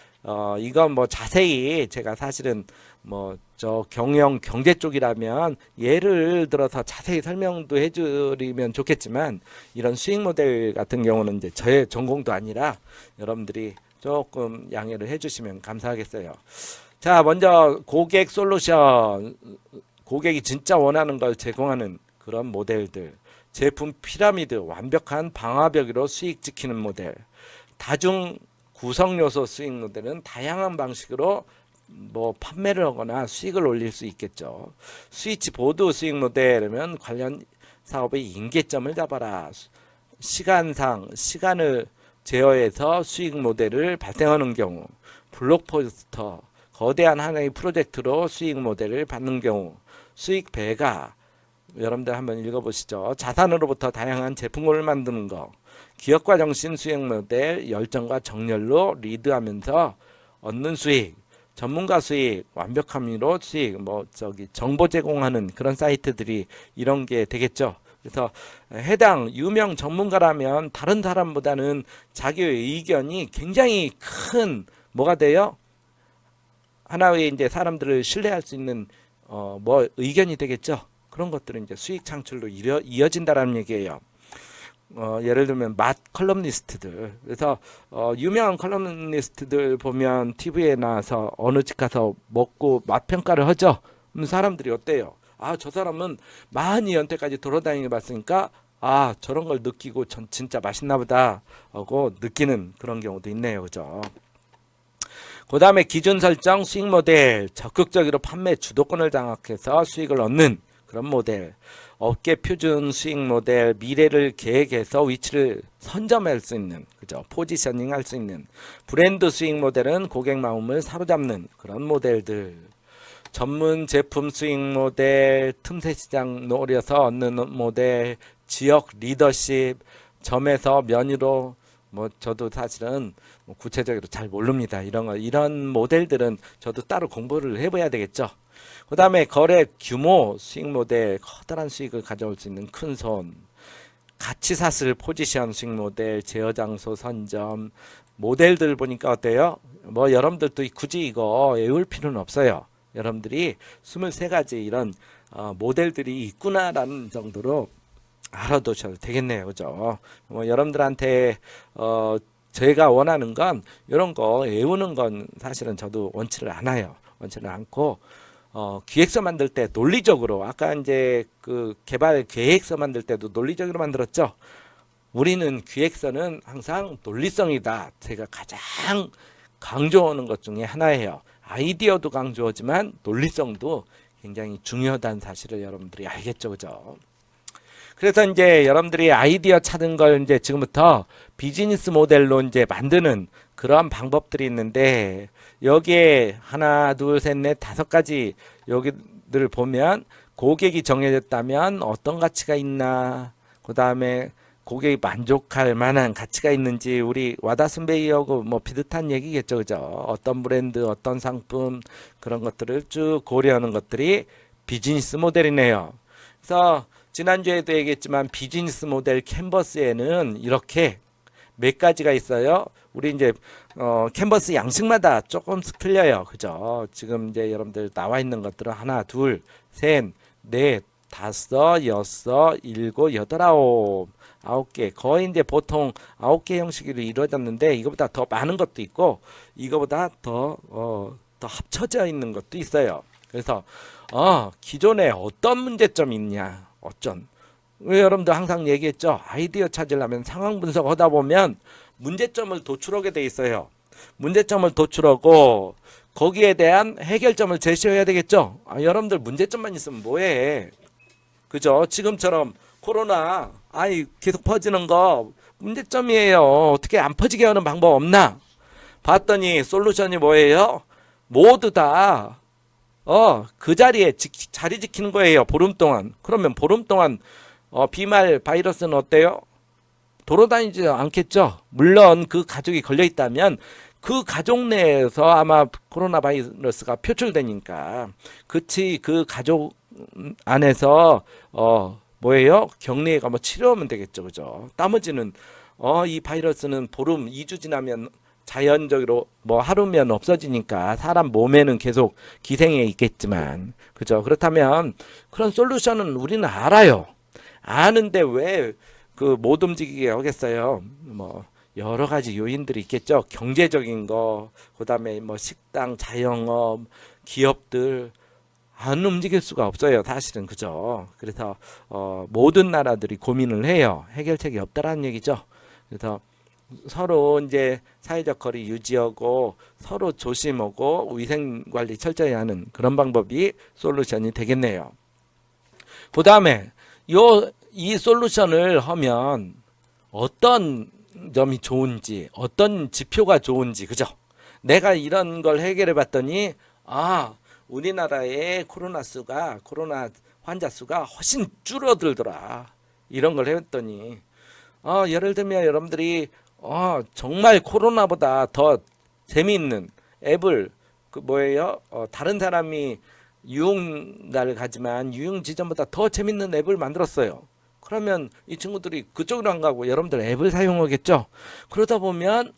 이건 뭐 자세히 제가 사실은 뭐 저 경제 쪽이라면 예를 들어서 자세히 설명도 해드리면 좋겠지만, 이런 수익 모델 같은 경우는 이제 저의 전공도 아니라 여러분들이 조금 양해를 해주시면 감사하겠어요. 자, 먼저 고객 솔루션, 고객이 진짜 원하는 걸 제공하는 그런 모델들, 제품 피라미드, 완벽한 방화벽으로 수익 지키는 모델, 다중 구성 요소 수익 모델은 다양한 방식으로 뭐 판매를 하거나 수익을 올릴 수 있겠죠. 스위치 보드 수익 모델이면 관련 사업의 임계점을 잡아라. 시간을 제어해서 수익 모델을 발생하는 경우, 블록포스터, 거대한 하나의 프로젝트로 수익 모델을 받는 경우, 수익 배가, 여러분들 한번 읽어보시죠. 자산으로부터 다양한 제품을 만드는 거, 기업과 정신 수익 모델, 열정과 정열로 리드하면서 얻는 수익, 전문가 수익, 완벽한 의미로 수익, 정보 제공하는 그런 사이트들이 이런 게 되겠죠. 그래서 해당 유명 전문가라면 다른 사람보다는 자기의 의견이 굉장히 큰 뭐가 돼요? 하나의 이제 사람들을 신뢰할 수 있는 의견이 되겠죠. 그런 것들은 이제 수익 창출로 이어진다라는 얘기예요. 예를 들면 맛 컬럼니스트들, 그래서 유명한 컬럼니스트들 보면 TV에 나와서 어느 집 가서 먹고 맛 평가를 하죠. 그럼 사람들이 어때요? 아, 저 사람은 많이 연태까지 돌아다니게 봤으니까 아, 저런 걸 느끼고 전 진짜 맛있나 보다 하고 느끼는 그런 경우도 있네요. 그죠? 그 다음에 기준 설정 수익 모델, 적극적으로 판매 주도권을 장악해서 수익을 얻는 그런 모델, 업계 표준 수익 모델, 미래를 계획해서 위치를 선점할 수 있는, 그죠? 포지셔닝 할 수 있는 브랜드 수익 모델은 고객 마음을 사로잡는 그런 모델들, 전문 제품 수익 모델, 틈새 시장 노려서 얻는 모델, 지역 리더십, 점에서 면으로, 저도 사실은 구체적으로 잘 모릅니다. 이런 모델들은 저도 따로 공부를 해봐야 되겠죠. 그 다음에 거래 규모 수익 모델, 커다란 수익을 가져올 수 있는 큰손, 가치사슬 포지션 수익 모델, 제어 장소 선점, 모델들 보니까 어때요? 여러분들도 굳이 이거 외울 필요는 없어요. 여러분들이 23가지 이런 모델들이 있구나라는 정도로 알아두셔도 되겠네요. 그죠? 여러분들한테 제가 원하는 건 이런 거 외우는 건 사실은 저도 원치를 않아요. 원치를 않고 기획서 만들 때 논리적으로, 아까 이제 그 개발 계획서 만들 때도 논리적으로 만들었죠. 우리는 기획서는 항상 논리성이다. 제가 가장 강조하는 것 중에 하나예요. 아이디어도 강조하지만 논리성도 굉장히 중요하다는 사실을 여러분들이 알겠죠. 그죠? 그래서 이제 여러분들이 아이디어 찾은 걸 이제 지금부터 비즈니스 모델로 이제 만드는 그러한 방법들이 있는데, 여기에 하나, 둘, 셋, 넷, 5가지 여기들 보면 고객이 정해졌다면 어떤 가치가 있나, 그 다음에 고객이 만족할 만한 가치가 있는지, 우리 와다순베이하고 비슷한 얘기겠죠. 그죠? 어떤 브랜드, 어떤 상품, 그런 것들을 쭉 고려하는 것들이 비즈니스 모델이네요. 그래서 지난주에도 얘기했지만 비즈니스 모델 캔버스에는 이렇게 몇 가지가 있어요. 우리 이제 캔버스 양식마다 조금씩 틀려요. 그죠? 지금 이제 여러분들 나와 있는 것들은 하나, 둘, 셋, 넷, 5, 6, 7, 8, 9개. 거의 이제 보통 9개 형식으로 이루어졌는데, 이거보다 더 많은 것도 있고, 이거보다 더 합쳐져 있는 것도 있어요. 그래서 기존에 어떤 문제점이 있냐, 왜 여러분들 항상 얘기했죠. 아이디어 찾으려면 상황 분석하다 보면 문제점을 도출하게 돼 있어요. 문제점을 도출하고 거기에 대한 해결점을 제시해야 되겠죠. 여러분들 문제점만 있으면 뭐해? 그죠? 지금처럼 코로나 계속 퍼지는 거 문제점이에요. 어떻게 안 퍼지게 하는 방법 없나? 봤더니 솔루션이 뭐예요? 모두 다 그 자리에 자리 지키는 거예요. 보름 동안. 그러면 보름 동안 비말 바이러스는 어때요? 돌아다니지 않겠죠. 물론 그 가족이 걸려 있다면 그 가족 내에서 아마 코로나 바이러스가 표출되니까, 그 가족 안에서 뭐예요? 격리에 가면 치료하면 되겠죠. 그죠? 나머지는 이 바이러스는 보름 2주 지나면 자연적으로 뭐 하루면 없어지니까 사람 몸에는 계속 기생해 있겠지만 그죠? 그렇다면 그런 솔루션은 우리는 알아요. 아는데 왜 그 못 움직이게 하겠어요? 뭐 여러 가지 요인들이 있겠죠. 경제적인 거, 그다음에 뭐 식당, 자영업, 기업들 안 움직일 수가 없어요. 사실은 그죠. 그래서 모든 나라들이 고민을 해요. 해결책이 없다라는 얘기죠. 그래서 서로 이제 사회적 거리 유지하고 서로 조심하고 위생 관리 철저히 하는 그런 방법이 솔루션이 되겠네요. 그 다음에 이 솔루션을 하면 어떤 점이 좋은지, 어떤 지표가 좋은지, 그죠? 내가 이런 걸 해결해 봤더니, 우리나라의 코로나 환자 수가 훨씬 줄어들더라. 이런 걸 했더니, 예를 들면 여러분들이, 정말 코로나보다 더 재미있는 앱을, 다른 사람이 유흥가를 가지만 유흥 지점보다 더 재밌는 앱을 만들었어요. 그러면 이 친구들이 그쪽으로 안 가고 여러분들 앱을 사용하겠죠. 그러다 보면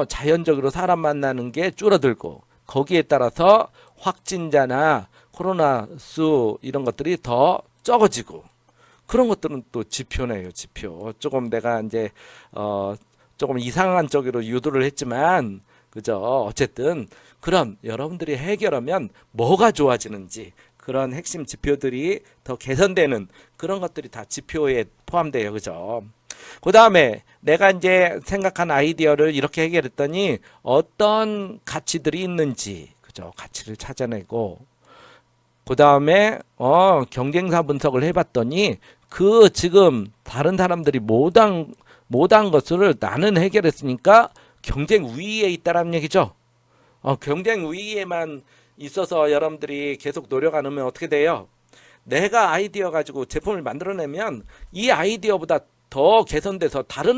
자연적으로 사람 만나는 게 줄어들고 거기에 따라서 확진자나 코로나 수 이런 것들이 더 적어지고 그런 것들은 또 지표네요. 지표. 조금 내가 이제 조금 이상한 쪽으로 유도를 했지만 그죠. 어쨌든 그럼 여러분들이 해결하면 뭐가 좋아지는지 그런 핵심 지표들이 더 개선되는 그런 것들이 다 지표에 포함돼요. 그죠? 그 다음에 내가 이제 생각한 아이디어를 이렇게 해결했더니 어떤 가치들이 있는지, 그죠? 가치를 찾아내고, 그 다음에, 경쟁사 분석을 해봤더니 그 지금 다른 사람들이 못한 것을 나는 해결했으니까 경쟁 우위에 있다라는 얘기죠. 경쟁 우위에만 있어서 여러분들이 계속 노력 안 하면 어떻게 돼요? 내가 아이디어 가지고 제품을 만들어내면 이 아이디어보다 더 개선돼서 다른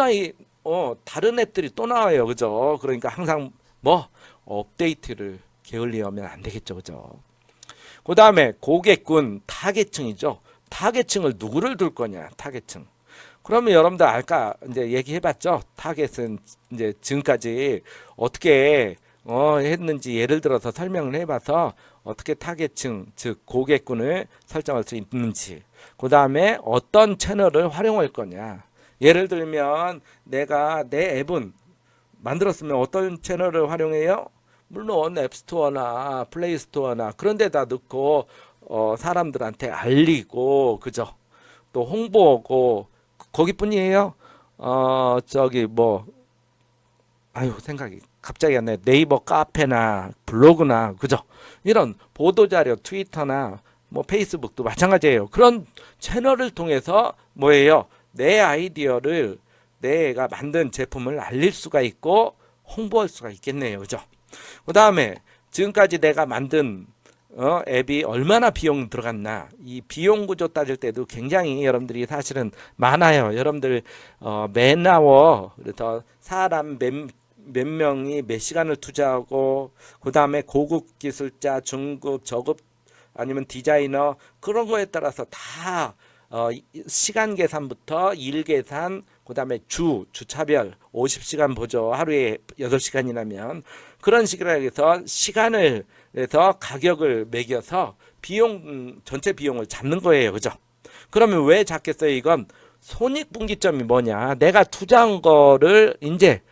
앱들이 또 나와요. 그죠? 그러니까 항상 업데이트를 게을리하면 안 되겠죠. 그죠? 그 다음에 고객군 타겟층이죠. 타겟층을 누구를 둘 거냐? 타겟층. 그러면 여러분들 아까 이제 얘기해봤죠. 타겟은 이제 지금까지 어떻게 했는지 예를 들어서 설명을 해봐서 어떻게 타겟층 즉 고객군을 설정할 수 있는지 그 다음에 어떤 채널을 활용할 거냐 예를 들면 내가 내 앱은 만들었으면 어떤 채널을 활용해요? 물론 앱스토어나 플레이스토어나 그런 데다 넣고 사람들한테 알리고 그죠 또 홍보하고 거기뿐이에요 생각이 갑자기 안 나요. 네이버 카페나 블로그나 그죠? 이런 보도자료 트위터나 페이스북도 마찬가지예요. 그런 채널을 통해서 내 아이디어를 내가 만든 제품을 알릴 수가 있고 홍보할 수가 있겠네요. 그죠? 그 다음에 지금까지 내가 만든 앱이 얼마나 비용 들어갔나 이 비용 구조 따질 때도 굉장히 여러분들이 사실은 많아요. 여러분들 맨아워 그래서 사람 몇 명이 몇 시간을 투자하고 그 다음에 고급 기술자, 중급, 저급 아니면 디자이너 그런 거에 따라서 다 시간 계산부터 일 계산 그 다음에 주차별 50시간 보죠. 하루에 8시간이라면 그런 식으로 해서 시간을 해서 가격을 매겨서 전체 비용을 잡는 거예요. 그죠? 그러면 왜 잡겠어요? 이건 손익분기점이 뭐냐? 내가 투자한 거를 이제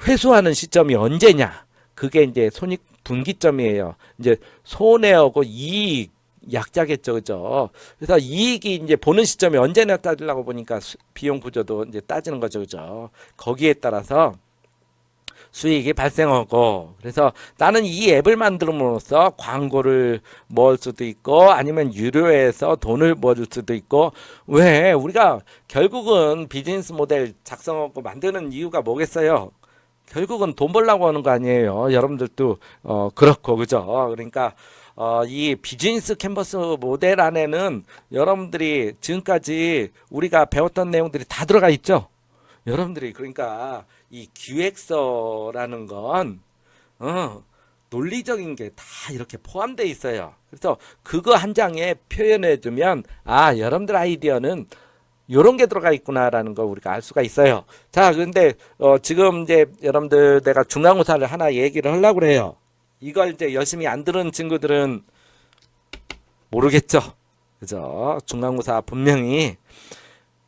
회수하는 시점이 언제냐? 그게 이제 손익분기점이에요. 이제 손해하고 이익 약자겠죠, 그죠? 그래서 이익이 이제 보는 시점이 언제나 따지려고 보니까 비용 구조도 이제 따지는 거죠, 그죠? 거기에 따라서 수익이 발생하고 그래서 나는 이 앱을 만들므로써 광고를 모을 수도 있고 아니면 유료에서 돈을 모을 수도 있고 왜 우리가 결국은 비즈니스 모델 작성하고 만드는 이유가 뭐겠어요? 결국은 돈 벌려고 하는 거 아니에요. 여러분들도 그렇고 그죠? 그러니까 이 비즈니스 캔버스 모델 안에는 여러분들이 지금까지 우리가 배웠던 내용들이 다 들어가 있죠. 여러분들이 그러니까 이 기획서라는 건 논리적인 게 다 이렇게 포함되어 있어요. 그래서 그거 한 장에 표현해 두면 아, 여러분들 아이디어는 요런 게 들어가 있구나라는 걸 우리가 알 수가 있어요. 자, 근데 지금 이제 여러분들 내가 중간고사를 하나 얘기를 하려고 그래요. 이걸 이제 열심히 안 들은 친구들은 모르겠죠. 그죠? 중간고사 분명히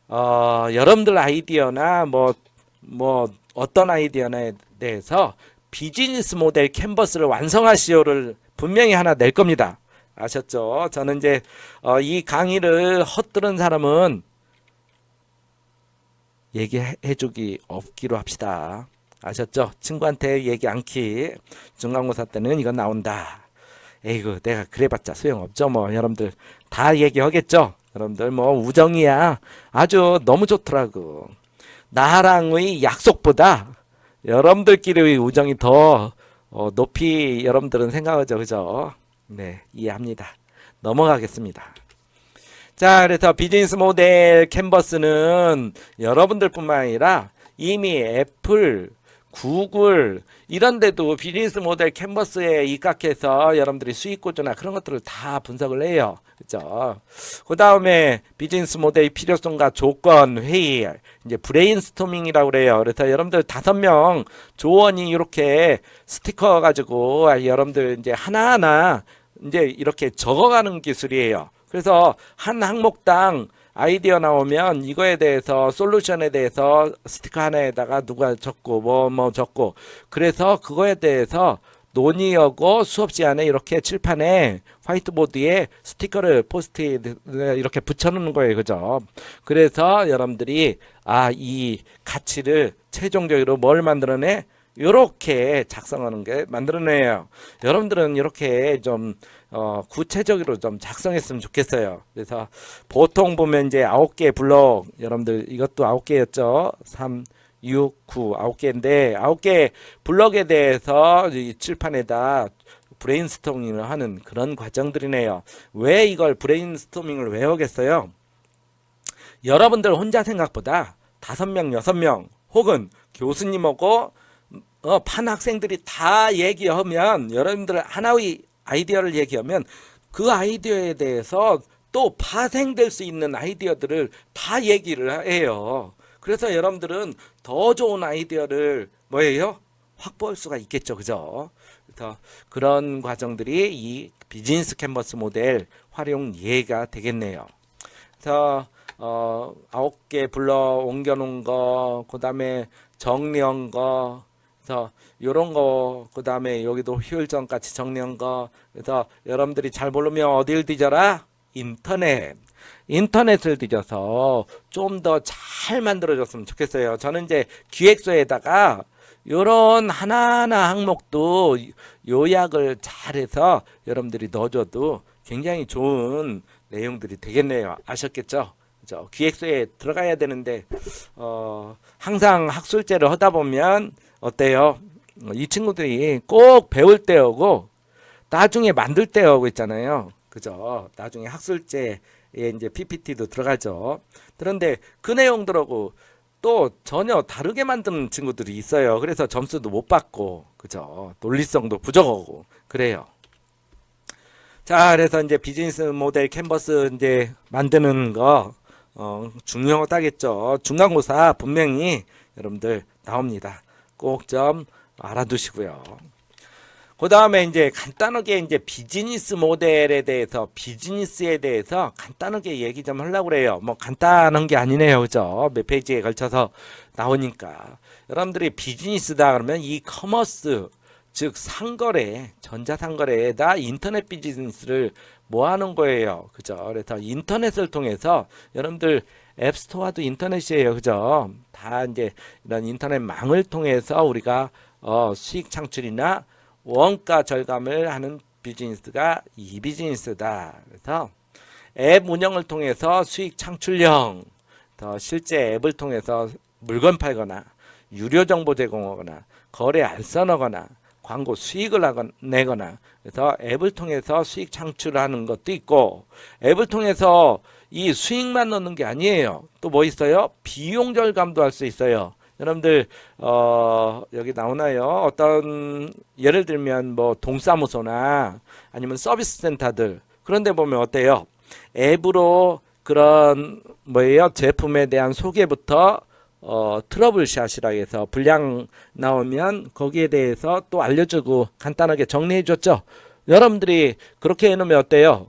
여러분들 아이디어나 뭐 어떤 아이디어에 대해서 비즈니스 모델 캔버스를 완성하시오를 분명히 하나 낼 겁니다. 아셨죠? 저는 이제 이 강의를 헛들은 사람은 얘기해주기 없기로 합시다. 아셨죠? 친구한테 얘기 않기. 중간고사 때는 이건 나온다. 에이구, 내가 그래봤자 소용없죠. 뭐 여러분들 다 얘기하겠죠. 여러분들 뭐 우정이야 아주 너무 좋더라고. 나랑의 약속보다 여러분들끼리의 우정이 더 높이 여러분들은 생각하죠. 그죠? 네, 이해합니다. 넘어가겠습니다. 자, 그래서 비즈니스 모델 캔버스는 여러분들뿐만 아니라 이미 애플, 구글 이런 데도 비즈니스 모델 캔버스에 입각해서 여러분들이 수익 구조나 그런 것들을 다 분석을 해요. 그죠? 그 다음에 비즈니스 모델의 필요성과 조건 회의, 이제 브레인스토밍이라고 그래요. 그래서 여러분들 5명 조언이 이렇게 스티커 가지고 여러분들 이제 하나하나 이제 이렇게 적어가는 기술이에요. 그래서 한 항목당 아이디어 나오면 이거에 대해서 솔루션에 대해서 스티커 하나에다가 누가 적고 뭐 적고 그래서 그거에 대해서 논의하고 수업 시간에 이렇게 칠판에 화이트보드에 스티커를 포스트잇 이렇게 붙여놓는 거예요. 그죠? 그래서 여러분들이 이 가치를 최종적으로 뭘 만들어내? 이렇게 작성하는 게 만들어내요. 여러분들은 이렇게 좀 구체적으로 좀 작성했으면 좋겠어요. 그래서 보통 보면 이제 9개 블록 여러분들 이것도 9개였죠. 3, 6, 9 9개인데 9개 블록에 대해서 이 칠판에다 브레인스토밍을 하는 그런 과정들이네요. 왜 이걸 브레인스토밍을 왜 하겠어요? 여러분들 혼자 생각보다 5명, 6명 혹은 교수님하고 반 학생들이 다 얘기하면 여러분들 하나의 아이디어를 얘기하면 그 아이디어에 대해서 또 파생될 수 있는 아이디어들을 다 얘기를 해요. 그래서 여러분들은 더 좋은 아이디어를 뭐예요? 확보할 수가 있겠죠. 그죠? 그래서 그런 과정들이 이 비즈니스 캔버스 모델 활용 예가 되겠네요. 그래서 9개 불러 옮겨 놓은 거, 그 다음에 정리한 거, 그래서 요런 거, 그 다음에 여기도 효율점 같이 정리한 거. 그래서 여러분들이 잘 모르면 어딜 뒤져라? 인터넷을 뒤져서 좀 더 잘 만들어줬으면 좋겠어요. 저는 이제 기획서에다가 요런 하나하나 항목도 요약을 잘해서 여러분들이 넣어줘도 굉장히 좋은 내용들이 되겠네요. 아셨겠죠? 그죠? 기획서에 들어가야 되는데 항상 학술제를 하다 보면 어때요? 이 친구들이 꼭 배울 때 오고 나중에 만들 때 오고 있잖아요. 그죠? 나중에 학술제에 이제 PPT도 들어가죠. 그런데 그 내용들하고 또 전혀 다르게 만드는 친구들이 있어요. 그래서 점수도 못 받고, 그죠? 논리성도 부족하고, 그래요. 자, 그래서 이제 비즈니스 모델 캔버스 이제 만드는 거, 중요하다겠죠. 중간고사 분명히 여러분들 나옵니다. 꼭 좀 알아두시고요. 그 다음에 이제 간단하게 이제 비즈니스 모델에 대해서 비즈니스에 대해서 간단하게 얘기 좀 하려고 그래요. 뭐 간단한 게 아니네요. 그죠? 몇 페이지에 걸쳐서 나오니까. 여러분들이 비즈니스다 그러면 이 커머스 즉 상거래, 전자상거래에다 인터넷 비즈니스를 뭐 하는 거예요. 그죠? 그래서 인터넷을 통해서 여러분들 앱스토어도 인터넷이에요. 그죠? 다 이제 이런 인터넷망을 통해서 우리가 수익 창출이나 원가 절감을 하는 비즈니스가 이 비즈니스다. 그래서 앱 운영을 통해서 수익 창출형, 더 실제 앱을 통해서 물건 팔거나 유료 정보 제공하거나 거래 알선하거나 광고 수익을 내거나 그래서 앱을 통해서 수익 창출하는 것도 있고 앱을 통해서 이 수익만 넣는 게 아니에요. 또 뭐 있어요? 비용 절감도 할 수 있어요. 여러분들 여기 나오나요? 어떤 예를 들면 뭐 동사무소나 아니면 서비스 센터들 그런 데 보면 어때요? 앱으로 그런 뭐예요? 제품에 대한 소개부터 트러블샷이라 해서 불량 나오면 거기에 대해서 또 알려주고 간단하게 정리해 줬죠. 여러분들이 그렇게 해놓으면 어때요?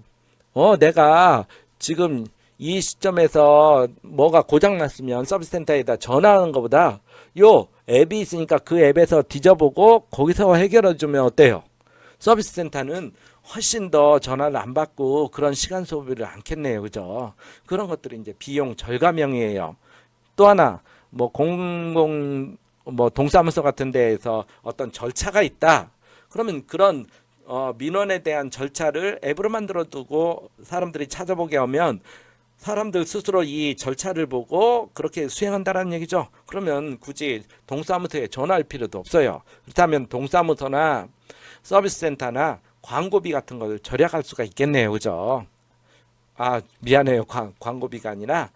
내가 지금 이 시점에서 뭐가 고장났으면 서비스 센터에다 전화하는 것보다 요 앱이 있으니까 그 앱에서 뒤져보고 거기서 해결해 주면 어때요? 서비스 센터는 훨씬 더 전화를 안 받고 그런 시간 소비를 않겠네요. 그죠? 그런 것들이 이제 비용 절감형이에요. 또 하나 뭐 뭐 동사무소 같은 데에서 어떤 절차가 있다. 그러면 그런 민원에 대한 절차를 앱으로 만들어 두고 사람들이 찾아보게 하면 사람들 스스로 이 절차를 보고 그렇게 수행한다는 얘기죠. 그러면 굳이 동사무소에 전화할 필요도 없어요. 그렇다면 동사무소나 서비스 센터나 광고비 같은 걸 절약할 수가 있겠네요. 그죠? 미안해요. 광고비가 아니라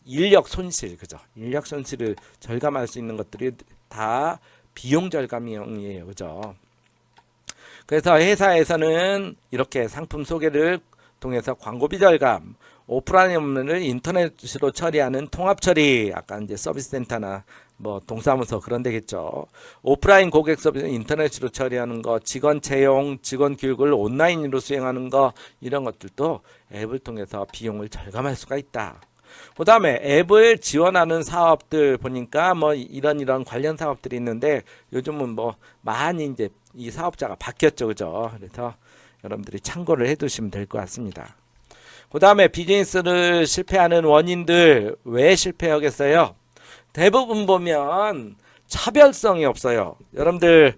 인력 손실, 그죠? 인력 손실을 절감할 수 있는 것들이 다 비용 절감형이에요. 그죠? 그래서 회사에서는 이렇게 상품 소개를 통해서 광고비 절감, 오프라인 업무를 인터넷으로 처리하는 통합 처리, 아까 이제 서비스 센터나 뭐 동사무소 그런 데겠죠. 오프라인 고객 서비스 인터넷으로 처리하는 거, 직원 채용, 직원 교육을 온라인으로 수행하는 거 이런 것들도 앱을 통해서 비용을 절감할 수가 있다. 그 다음에 앱을 지원하는 사업들 보니까 뭐 이런 관련 사업들이 있는데 요즘은 뭐 많이 이제 이 사업자가 바뀌었죠. 그죠? 그래서 여러분들이 참고를 해 두시면 될 것 같습니다. 그 다음에 비즈니스를 실패하는 원인들 왜 실패하겠어요? 대부분 보면 차별성이 없어요. 여러분들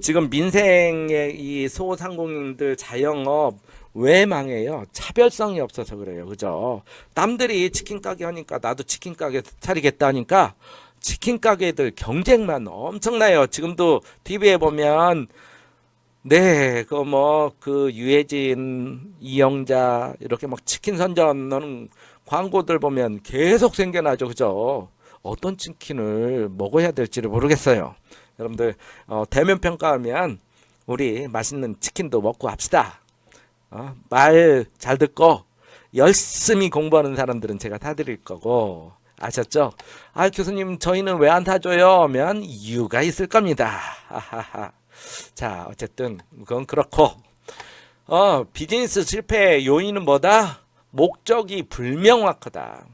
지금 민생의 이 소상공인들 자영업 왜 망해요? 차별성이 없어서 그래요. 그죠? 남들이 치킨 가게 하니까 나도 치킨 가게 차리겠다 하니까 치킨 가게들 경쟁만 엄청나요. 지금도 TV에 보면 네, 그 유해진, 이영자 이렇게 막 치킨 선전하는 광고들 보면 계속 생겨나죠. 그죠? 어떤 치킨을 먹어야 될지를 모르겠어요. 여러분들 대면 평가하면 우리 맛있는 치킨도 먹고 합시다. 말 잘 듣고 열심히 공부하는 사람들은 제가 사드릴 거고 아셨죠? 교수님 저희는 왜 안 사줘요? 하면 이유가 있을 겁니다. 자, 어쨌든 그건 그렇고 비즈니스 실패의 요인은 뭐다? 목적이 불명확하다.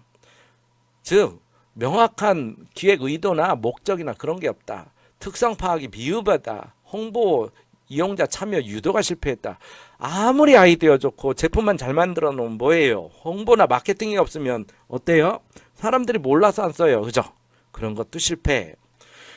즉 명확한 기획 의도나 목적이나 그런 게 없다. 특성 파악이 미흡하다. 홍보 이용자 참여 유도가 실패했다. 아무리 아이디어 좋고 제품만 잘 만들어 놓으면 뭐예요? 홍보나 마케팅이 없으면 어때요? 사람들이 몰라서 안 써요. 그죠? 그런 것도 실패.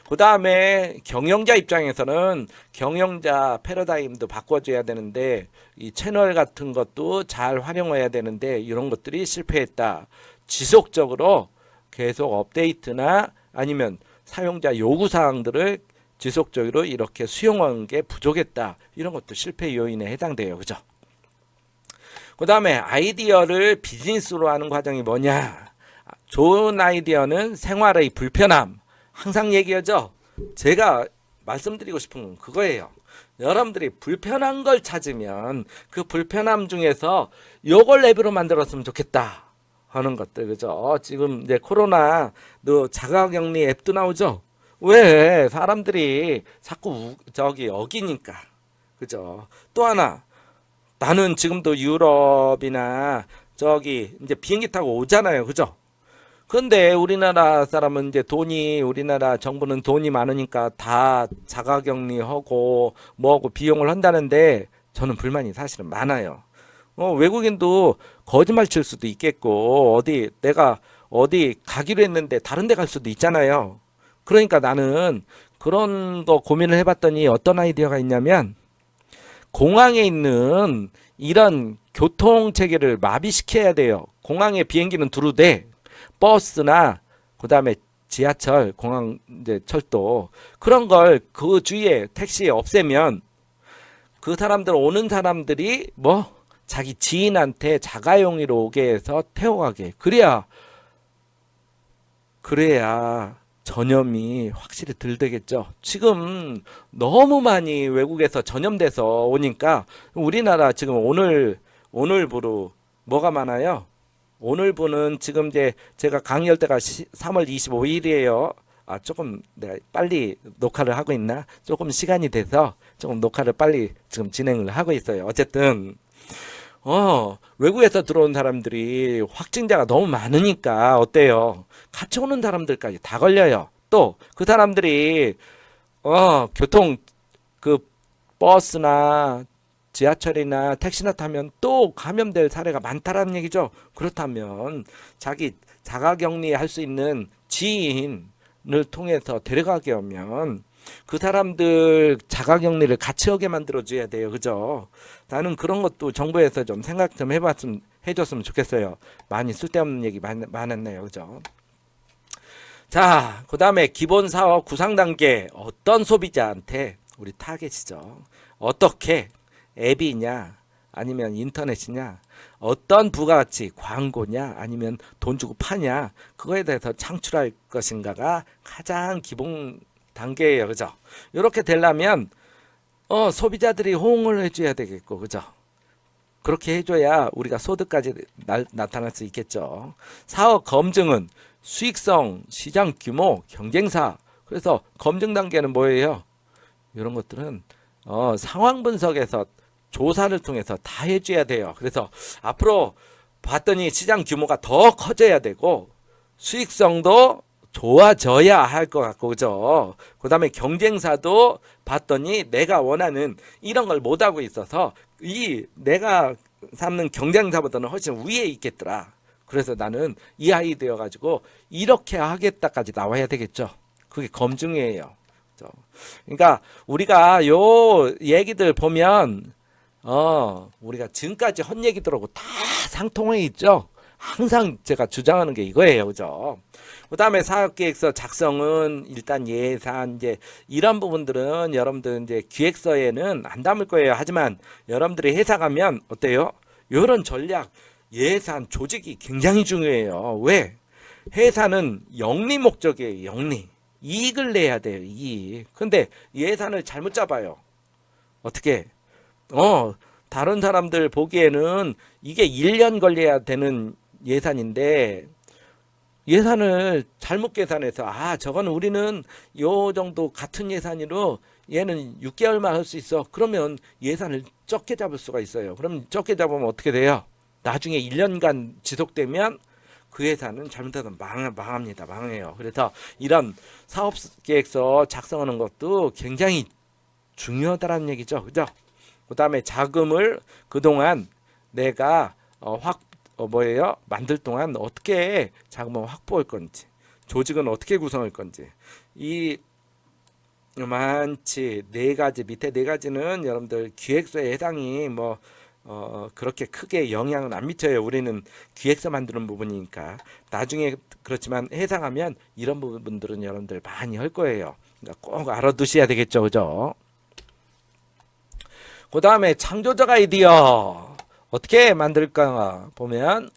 그 다음에 경영자 입장에서는 경영자 패러다임도 바꿔줘야 되는데 이 채널 같은 것도 잘 활용해야 되는데 이런 것들이 실패했다. 지속적으로 계속 업데이트나 아니면 사용자 요구사항들을 지속적으로 이렇게 수용하는 게 부족했다. 이런 것도 실패 요인에 해당돼요. 그죠? 그 다음에 아이디어를 비즈니스로 하는 과정이 뭐냐? 좋은 아이디어는 생활의 불편함. 항상 얘기하죠. 제가 말씀드리고 싶은 건 그거예요. 여러분들이 불편한 걸 찾으면 그 불편함 중에서 요걸 앱으로 만들었으면 좋겠다 하는 것들. 그죠? 지금 이제 코로나도 자가격리 앱도 나오죠. 왜? 사람들이 자꾸 어기니까. 그죠? 또 하나, 나는 지금도 유럽이나 이제 비행기 타고 오잖아요. 그죠? 근데 우리나라 사람은 이제 우리나라 정부는 돈이 많으니까 다 자가격리하고 뭐하고 비용을 한다는데 저는 불만이 사실은 많아요. 외국인도 거짓말 칠 수도 있겠고 내가 어디 가기로 했는데 다른 데 갈 수도 있잖아요. 그러니까 나는 그런 거 고민을 해봤더니 어떤 아이디어가 있냐면 공항에 있는 이런 교통체계를 마비시켜야 돼요. 공항에 비행기는 두루대 버스나 그다음에 지하철, 공항 이제 철도 그런 걸 그 주위에 택시에 없애면 그 사람들 오는 사람들이 뭐 자기 지인한테 자가용으로 오게 해서 태워가게. 그래야 그래야 전염이 확실히 덜 되겠죠. 지금 너무 많이 외국에서 전염돼서 오니까 우리나라 지금 오늘부로 뭐가 많아요? 오늘부는 지금 이제 제가 강의할 때가 3월 25일이에요. 아, 조금 내가 빨리 녹화를 하고 있나? 조금 시간이 돼서 조금 녹화를 빨리 지금 진행을 하고 있어요. 어쨌든 외국에서 들어온 사람들이 확진자가 너무 많으니까 어때요? 같이 오는 사람들까지 다 걸려요. 또 그 사람들이 교통 그 버스나 지하철이나 택시나 타면 또 감염될 사례가 많다라는 얘기죠. 그렇다면 자기 자가격리 할 수 있는 지인을 통해서 데려가게 하면 그 사람들 자가격리를 같이 하게 만들어줘야 돼요. 그죠? 나는 그런 것도 정부에서 좀 생각 좀 해줬으면 좋겠어요. 많이 쓸데없는 얘기 많았네요. 그죠? 자, 그 다음에 기본 사업 구상 단계 어떤 소비자한테 우리 타겟이죠. 어떻게 앱이냐 아니면 인터넷이냐 어떤 부가가치 광고냐 아니면 돈 주고 파냐 그거에 대해서 창출할 것인가가 가장 기본 단계예요. 그죠? 이렇게 되려면 소비자들이 호응을 해줘야 되겠고 그죠? 그렇게 해줘야 우리가 소득까지 나타날 수 있겠죠. 사업 검증은 수익성, 시장 규모, 경쟁사. 그래서 검증 단계는 뭐예요? 이런 것들은 상황 분석에서 조사를 통해서 다 해줘야 돼요. 그래서 앞으로 봤더니 시장 규모가 더 커져야 되고 수익성도 좋아져야 할 것 같고 그죠? 그 다음에 경쟁사도 봤더니 내가 원하는 이런 걸 못하고 있어서 이 내가 삼는 경쟁사보다는 훨씬 위에 있겠더라. 그래서 나는 이 아이디어 가지고 이렇게 하겠다까지 나와야 되겠죠. 그게 검증이에요. 그러니까 우리가 요 얘기들 보면 우리가 지금까지 한 얘기들하고 다 상통해 있죠. 항상 제가 주장하는 게 이거예요. 그죠? 그 다음에 사업계획서 작성은 일단 예산 이제 이런 부분들은 여러분들 이제 기획서에는 안 담을 거예요. 하지만 여러분들이 회사 가면 어때요? 이런 전략 예산 조직이 굉장히 중요해요. 왜? 회사는 영리 목적이에요. 영리. 이익을 내야 돼요. 이익. 근데 예산을 잘못 잡아요. 어떻게? 다른 사람들 보기에는 이게 1년 걸려야 되는 예산인데 예산을 잘못 계산해서 저건 우리는 요 정도 같은 예산으로 얘는 6개월만 할 수 있어. 그러면 예산을 적게 잡을 수가 있어요. 그럼 적게 잡으면 어떻게 돼요? 나중에 1년간 지속되면 그 회사는 잘못하면 망합니다. 망해요. 그래서 이런 사업계획서 작성하는 것도 굉장히 중요하다는 얘기죠. 그죠? 그 다음에 자금을 그동안 내가 만들 동안 어떻게 자금을 확보할 건지, 조직은 어떻게 구성할 건지, 이 많지 네 가지 밑에 네 가지는 여러분들 기획서에 해당이 그렇게 크게 영향은 안 미쳐요. 우리는 기획서 만드는 부분이니까. 나중에 그렇지만 해상하면 이런 부분들은 여러분들 많이 할 거예요. 그러니까 꼭 알아두셔야 되겠죠. 그죠? 그 다음에 창조적 아이디어 어떻게 만들까 보면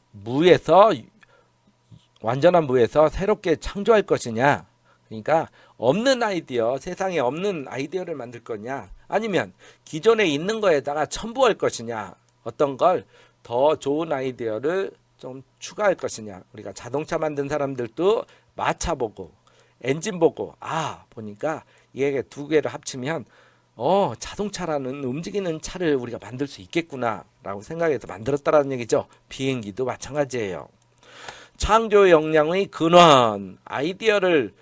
완전한 무에서 새롭게 창조할 것이냐, 그러니까 없는 아이디어, 세상에 없는 아이디어를 만들 거냐 아니면 기존에 있는 거에다가 첨부할 것이냐, 어떤 걸 더 좋은 아이디어를 좀 추가할 것이냐. 우리가 자동차 만든 사람들도 마차 보고 엔진 보고 보니까 이게 두 개를 합치면 자동차라는 움직이는 차를 우리가 만들 수 있겠구나 라고 생각해서 만들었다라는 얘기죠. 비행기도 마찬가지예요. 창조 역량의 근원, 아이디어를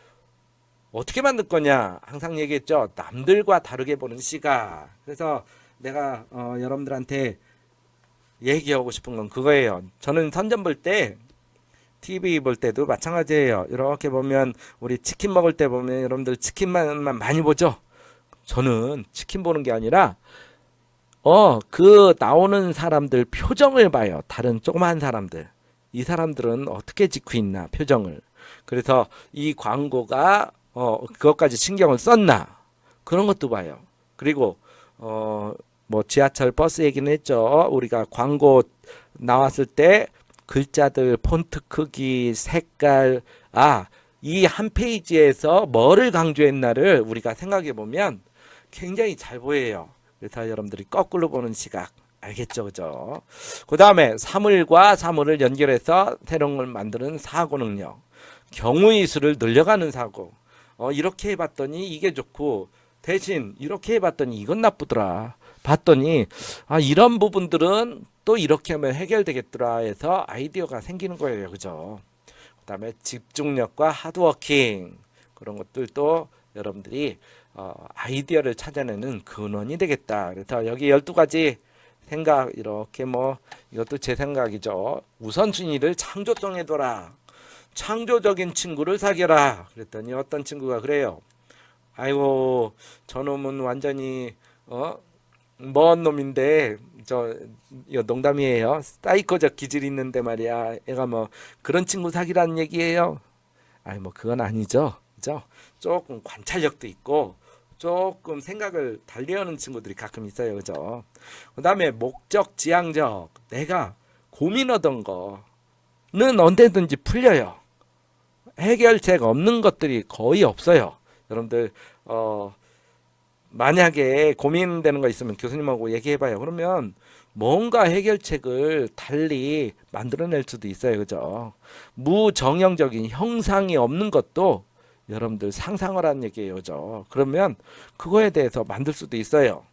어떻게 만들 거냐 항상 얘기했죠. 남들과 다르게 보는 시각. 그래서 내가 여러분들한테 얘기하고 싶은 건 그거예요. 저는 선전 볼 때 TV 볼 때도 마찬가지예요. 이렇게 보면 우리 치킨 먹을 때 보면 여러분들 치킨만 많이 보죠. 저는 치킨 보는 게 아니라 그 나오는 사람들 표정을 봐요. 다른 조그마한 사람들. 이 사람들은 어떻게 짓고 있나 표정을. 그래서 이 광고가 그것까지 신경을 썼나 그런 것도 봐요. 그리고 지하철 버스 얘기는 했죠. 우리가 광고 나왔을 때 글자들 폰트 크기 색깔 이 한 페이지에서 뭐를 강조했나를 우리가 생각해 보면 굉장히 잘 보여요. 그래서 여러분들이 거꾸로 보는 시각 알겠죠, 그죠? 그 다음에 사물과 사물을 연결해서 새로운 걸 만드는 사고 능력, 경우의 수를 늘려가는 사고. 이렇게 해봤더니 이게 좋고 대신 이렇게 해봤더니 이건 나쁘더라. 봤더니 이런 부분들은 또 이렇게 하면 해결되겠더라 해서 아이디어가 생기는 거예요, 그죠? 그 다음에 집중력과 하드워킹 그런 것들도 여러분들이 아이디어를 찾아내는 근원이 되겠다. 그래서 여기 12가지 생각 이렇게 이것도 제 생각이죠. 우선순위를 창조성에 둬라. 창조적인 친구를 사귀어라. 그랬더니 어떤 친구가 그래요. 아이고 저놈은 완전히 먼 놈인데 이거 농담이에요. 사이코적 기질이 있는데 말이야. 애가 그런 친구 사귀라는 얘기예요. 그건 아니죠. 그죠? 조금 관찰력도 있고 조금 생각을 달리하는 친구들이 가끔 있어요. 그죠? 그 다음에 목적 지향적 내가 고민하던 거는 언제든지 풀려요. 해결책 없는 것들이 거의 없어요. 여러분들 만약에 고민되는 거 있으면 교수님하고 얘기해봐요. 그러면 뭔가 해결책을 달리 만들어낼 수도 있어요. 그죠? 무정형적인 형상이 없는 것도 여러분들 상상을 하는 얘기예요. 그죠? 그러면 그거에 대해서 만들 수도 있어요.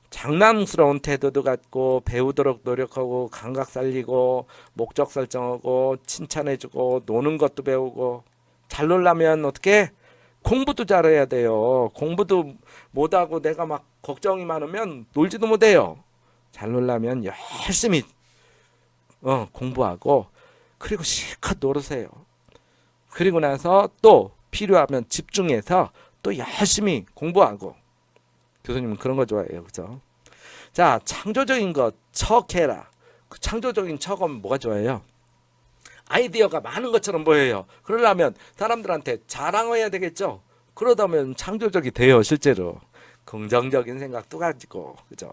장난스러운 태도도 갖고 배우도록 노력하고 감각 살리고 목적 설정하고 칭찬해주고 노는 것도 배우고 잘 놀려면 어떻게 공부도 잘해야 돼요. 공부도 못하고 내가 막 걱정이 많으면 놀지도 못해요. 잘 놀려면 열심히 공부하고 그리고 실컷 놀으세요. 그리고 나서 또 필요하면 집중해서 또 열심히 공부하고. 교수님은 그런 거 좋아해요. 그죠? 자, 창조적인 것 척해라. 그 창조적인 척은 뭐가 좋아해요? 아이디어가 많은 것처럼 보여요. 그러려면 사람들한테 자랑해야 되겠죠? 그러다면 창조적이 돼요. 실제로. 긍정적인 생각도 가지고. 그죠?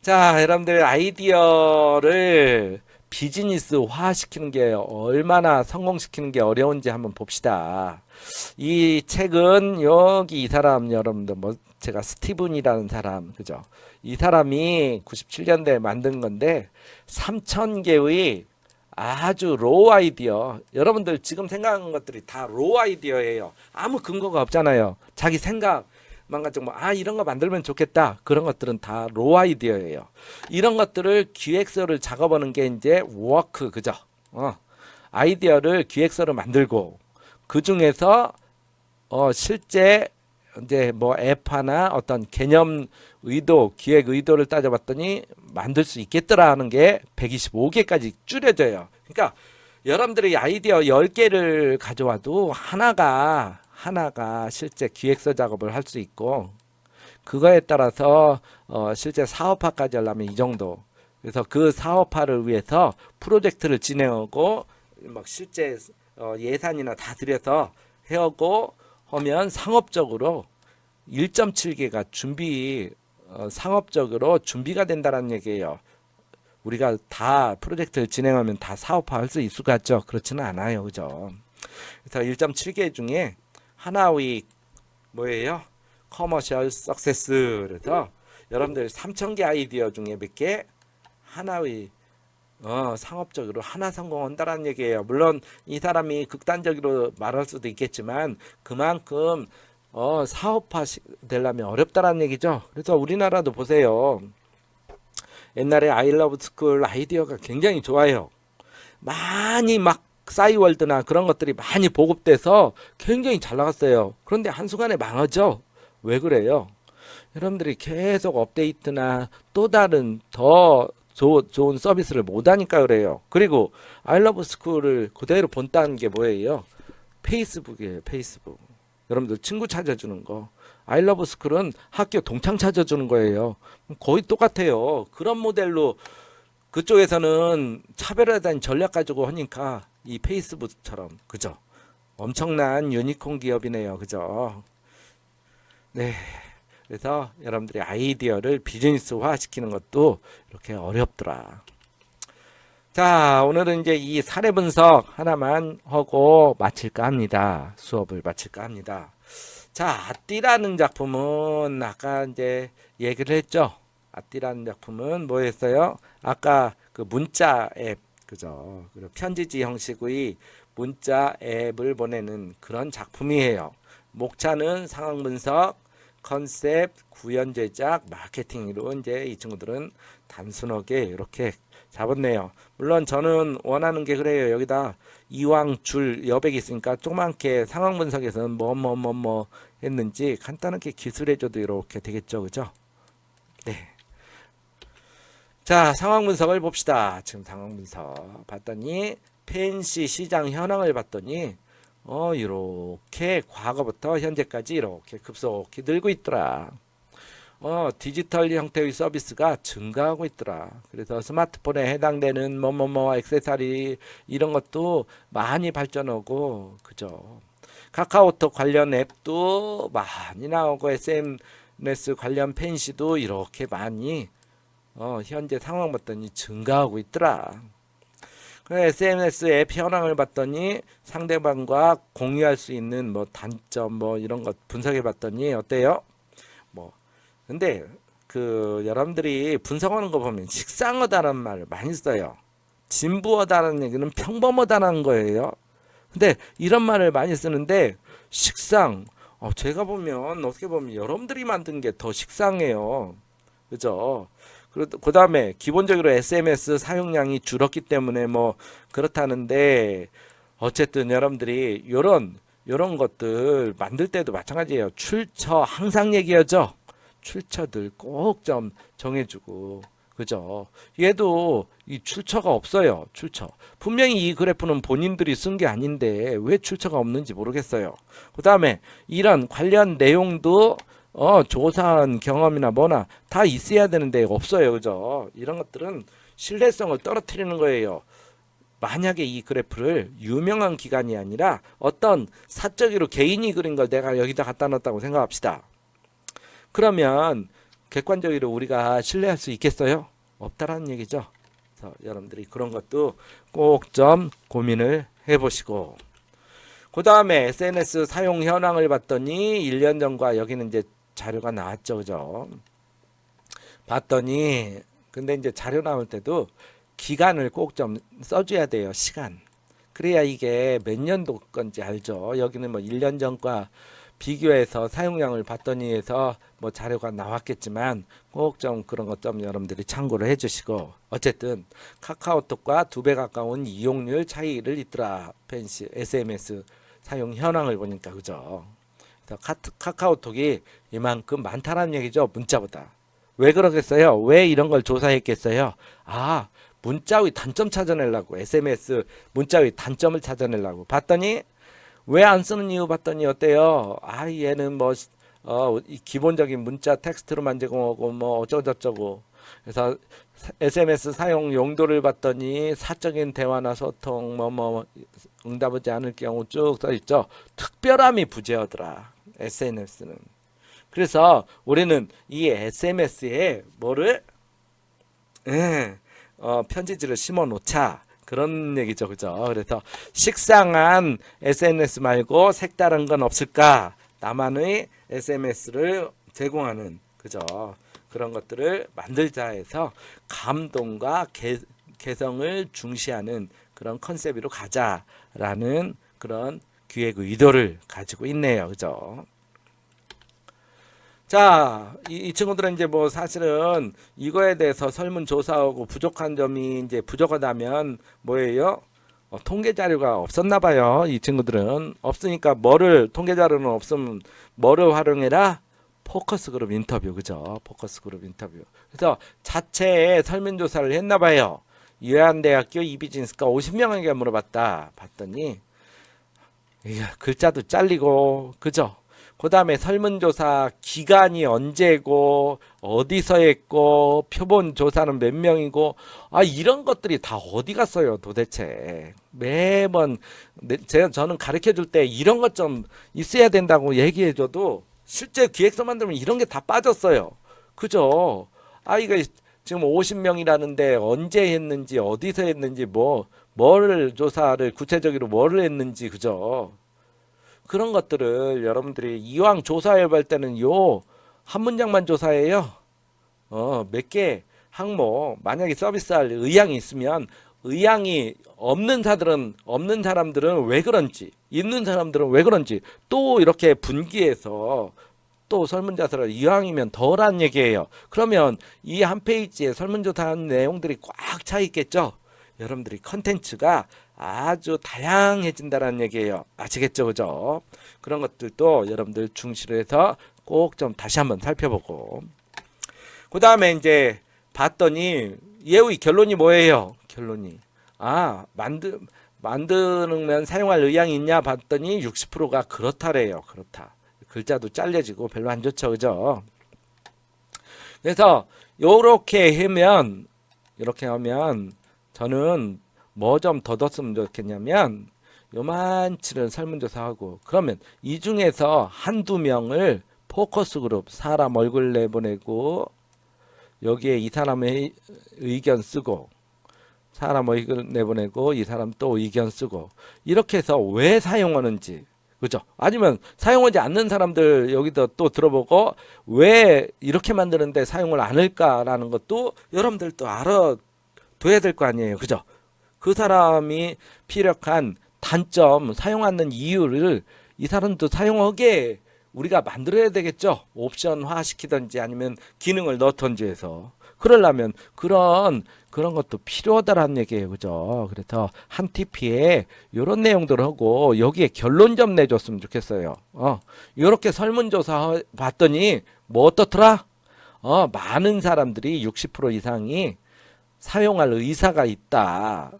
자, 여러분들 아이디어를 비즈니스화 시키는 게 얼마나 성공시키는 게 어려운지 한번 봅시다. 이 책은 여기 이 사람 여러분들 제가 스티븐이라는 사람 그죠? 이 사람이 97년대에 만든 건데 3,000개의 아주 로우 아이디어 여러분들 지금 생각하는 것들이 다 로우 아이디어예요. 아무 근거가 없잖아요. 자기 생각만 가지고 이런 거 만들면 좋겠다. 그런 것들은 다 로우 아이디어예요. 이런 것들을 기획서를 작업하는 게 이제 워크 그죠? 아이디어를 기획서로 만들고 그 중에서 실제 이제 앱하나 어떤 개념 의도, 기획 의도를 따져봤더니 만들 수 있겠더라 하는 게 125개까지 줄여져요. 그러니까 여러분들이 아이디어 10개를 가져와도 하나가 실제 기획서 작업을 할 수 있고 그거에 따라서 실제 사업화까지 하려면 이 정도. 그래서 그 사업화를 위해서 프로젝트를 진행하고 막 실제 예산이나 다 들여서 해오고 하면 상업적으로 1.7개가 상업적으로 준비가 된다는 얘기예요. 우리가 다 프로젝트를 진행하면 다 사업화할 수 있을 것 같죠? 그렇지는 않아요. 그죠? 그래서 1.7개 중에 하나의 뭐예요? 커머셜 석세스. 그래서 여러분들 3,000개 아이디어 중에 몇 개 하나의 상업적으로 하나 성공한다라는 얘기예요. 물론 이 사람이 극단적으로 말할 수도 있겠지만 그만큼 사업화 되려면 어렵다라는 얘기죠. 그래서 우리나라도 보세요. 옛날에 아이러브 스쿨 아이디어가 굉장히 좋아요. 많이 막 싸이월드나 그런 것들이 많이 보급돼서 굉장히 잘 나갔어요. 그런데 한순간에 망하죠. 왜 그래요? 여러분들이 계속 업데이트나 또 다른 더 좋은 서비스를 못하니까 그래요. 그리고 아이러브 스쿨을 그대로 본다는 게 뭐예요? 페이스북이에요. 페이스북. 여러분들 친구 찾아주는 거. 아이러브 스쿨은 학교 동창 찾아주는 거예요. 거의 똑같아요. 그런 모델로 그쪽에서는 차별화된 전략 가지고 하니까 이 페이스북처럼 그죠? 엄청난 유니콘 기업이네요. 그죠? 네. 그래서 여러분들이 아이디어를 비즈니스화 시키는 것도 이렇게 어렵더라. 자, 오늘은 이제 이 사례 분석 하나만 하고 마칠까 합니다. 수업을 마칠까 합니다. 자, 아띠라는 작품은 아까 이제 얘기를 했죠. 아띠라는 작품은 뭐였어요? 아까 그 문자 앱, 그죠? 그리고 편지지 형식의 문자 앱을 보내는 그런 작품이에요. 목차는 상황 분석, 컨셉, 구현 제작, 마케팅으로 이제 이 친구들은 단순하게 이렇게 잡았네요. 물론 저는 원하는 게 그래요. 여기다 이왕 줄 여백이 있으니까 조그맣게 상황 분석에서는 뭐 했는지 간단하게 기술해줘도 이렇게 되겠죠. 그죠? 네. 자, 상황 분석을 봅시다. 지금 상황 분석 봤더니 펜시 시장 현황을 봤더니 이렇게 과거부터 현재까지 이렇게 급속히 늘고 있더라. 디지털 형태의 서비스가 증가하고 있더라. 그래서 스마트폰에 해당되는 액세서리 이런 것도 많이 발전하고, 그죠? 카카오톡 관련 앱도 많이 나오고, SNS 관련 펜시도 이렇게 많이, 현재 상황 봤더니 증가하고 있더라. SNS 앱 현황을 봤더니 상대방과 공유할 수 있는 뭐 단점 이런 것 분석해 봤더니 어때요? 근데 그 여러분들이 분석하는 거 보면 식상하다는 말을 많이 써요. 진부하다는 얘기는 평범하다는 거예요. 근데 이런 말을 많이 쓰는데 식상, 제가 보면 어떻게 보면 여러분들이 만든 게 더 식상해요. 그죠? 그 다음에 기본적으로 SMS 사용량이 줄었기 때문에 뭐 그렇다는데 어쨌든 여러분들이 요런 것들 만들 때도 마찬가지예요. 출처 항상 얘기하죠. 출처들 꼭 좀 정해주고, 그죠? 얘도 이 출처가 없어요. 출처. 분명히 이 그래프는 본인들이 쓴 게 아닌데 왜 출처가 없는지 모르겠어요. 그 다음에 이런 관련 내용도 조사한 경험이나 뭐나 다 있어야 되는데 없어요. 그죠? 이런 것들은 신뢰성을 떨어뜨리는 거예요. 만약에 이 그래프를 유명한 기관이 아니라 어떤 사적으로 개인이 그린 걸 내가 여기다 갖다 놨다고 생각합시다. 그러면 객관적으로 우리가 신뢰할 수 있겠어요? 없다라는 얘기죠. 그래서 여러분들이 그런 것도 꼭 좀 고민을 해보시고, 그 다음에 SNS 사용 현황을 봤더니 1년 전과 여기는 이제 자료가 나왔죠. 그죠? 봤더니 근데 이제 자료 나올 때도 기간을 꼭 좀 써줘야 돼요. 시간. 그래야 이게 몇 년도 건지 알죠. 여기는 뭐 1년 전과 비교해서 사용량을 봤더니 해서 뭐 자료가 나왔겠지만 꼭 좀 그런 것 좀 여러분들이 참고를 해주시고, 어쨌든 카카오톡과 2배 가까운 이용률 차이를 있더라. 펜시 SMS 사용 현황을 보니까. 그죠? 그래서 카카오톡이 이만큼 많다는 얘기죠. 문자보다. 왜 그러겠어요? 왜 이런 걸 조사했겠어요? 문자의 단점 찾아내려고, SMS 문자의 단점을 찾아내려고 봤더니 왜 안 쓰는 이유 봤더니 어때요? 얘는 기본적인 문자 텍스트로만 제공하고 뭐 어쩌고저쩌고. 그래서 SMS 사용 용도를 봤더니 사적인 대화나 소통 응답하지 않을 경우 쭉 써있죠. 특별함이 부재하더라. SNS는. 그래서 우리는 이 SNS에 편지지를 심어 놓자. 그런 얘기죠. 그죠? 그래서 식상한 SNS 말고 색다른 건 없을까? 나만의 SNS를 제공하는, 그죠? 그런 것들을 만들자 해서 감동과 개성을 중시하는 그런 컨셉으로 가자라는 그런 기획 의도를 가지고 있네요. 그죠? 자, 이 친구들은 이제 사실은 이거에 대해서 설문조사하고 부족한 점이 이제 부족하다면 뭐예요? 통계 자료가 없었나 봐요. 이 친구들은 없으니까 통계 자료는 없으면 뭐를 활용해라? 포커스 그룹 인터뷰. 그죠? 포커스 그룹 인터뷰. 그래서 자체에 설문조사를 했나 봐요. 유한대학교 이비진스과 50명에게 물어봤다. 봤더니 글자도 잘리고, 그죠? 그 다음에 설문조사 기간이 언제고 어디서 했고 표본 조사는 몇 명이고 이런 것들이 다 어디 갔어요 도대체. 매번 저는 가르쳐 줄 때 이런 것 좀 있어야 된다고 얘기해 줘도 실제 기획서 만들면 이런 게 다 빠졌어요. 그죠? 이거 지금 50명이라는데 언제 했는지 어디서 했는지 뭐를 조사를 구체적으로 뭐를 했는지 그죠? 그런 것들을 여러분들이 이왕 조사해 볼 때는 요 한 문장만 조사해요. 몇 개 항목 만약에 서비스할 의향이 있으면 의향이 없는 사람들은 왜 그런지 있는 사람들은 왜 그런지 또 이렇게 분기해서 또 설문조사를 이왕이면 덜한 얘기예요. 그러면 이 한 페이지에 설문조사한 내용들이 꽉 차 있겠죠. 여러분들이 컨텐츠가 아주 다양해진다는 얘기예요. 아시겠죠, 그죠? 그런 것들도 여러분들 중시로 해서 꼭 좀 다시 한번 살펴보고 그 다음에 이제 봤더니 예의 결론이 뭐예요? 결론이 만드는 사용할 의향이 있냐 봤더니 60%가 그렇다래요. 그렇다. 글자도 잘려지고 별로 안 좋죠, 그죠? 그래서 이렇게 하면 저는 뭐 좀 더 뒀으면 좋겠냐면 요만치를 설문조사하고 그러면 이 중에서 한두 명을 포커스 그룹 사람 얼굴 내보내고 여기에 이 사람의 의견 쓰고 사람 의견 내보내고 이 사람 또 의견 쓰고 이렇게 해서 왜 사용하는지 그죠? 아니면 사용하지 않는 사람들 여기다 또 들어보고 왜 이렇게 만드는데 사용을 안 할까라는 것도 여러분들 또 알아둬야 될 거 아니에요. 그죠? 그 사람이 피력한 단점 사용하는 이유를 이 사람도 사용하게 우리가 만들어야 되겠죠. 옵션화 시키든지 아니면 기능을 넣던지 해서 그러려면 그런 것도 필요하다라는 얘기예요. 그죠? 그래서 한 TP에 이런 내용들을 하고 여기에 결론 좀 내줬으면 좋겠어요. 이렇게 설문조사 봤더니 뭐 어떻더라? 많은 사람들이 60% 이상이 사용할 의사가 있다.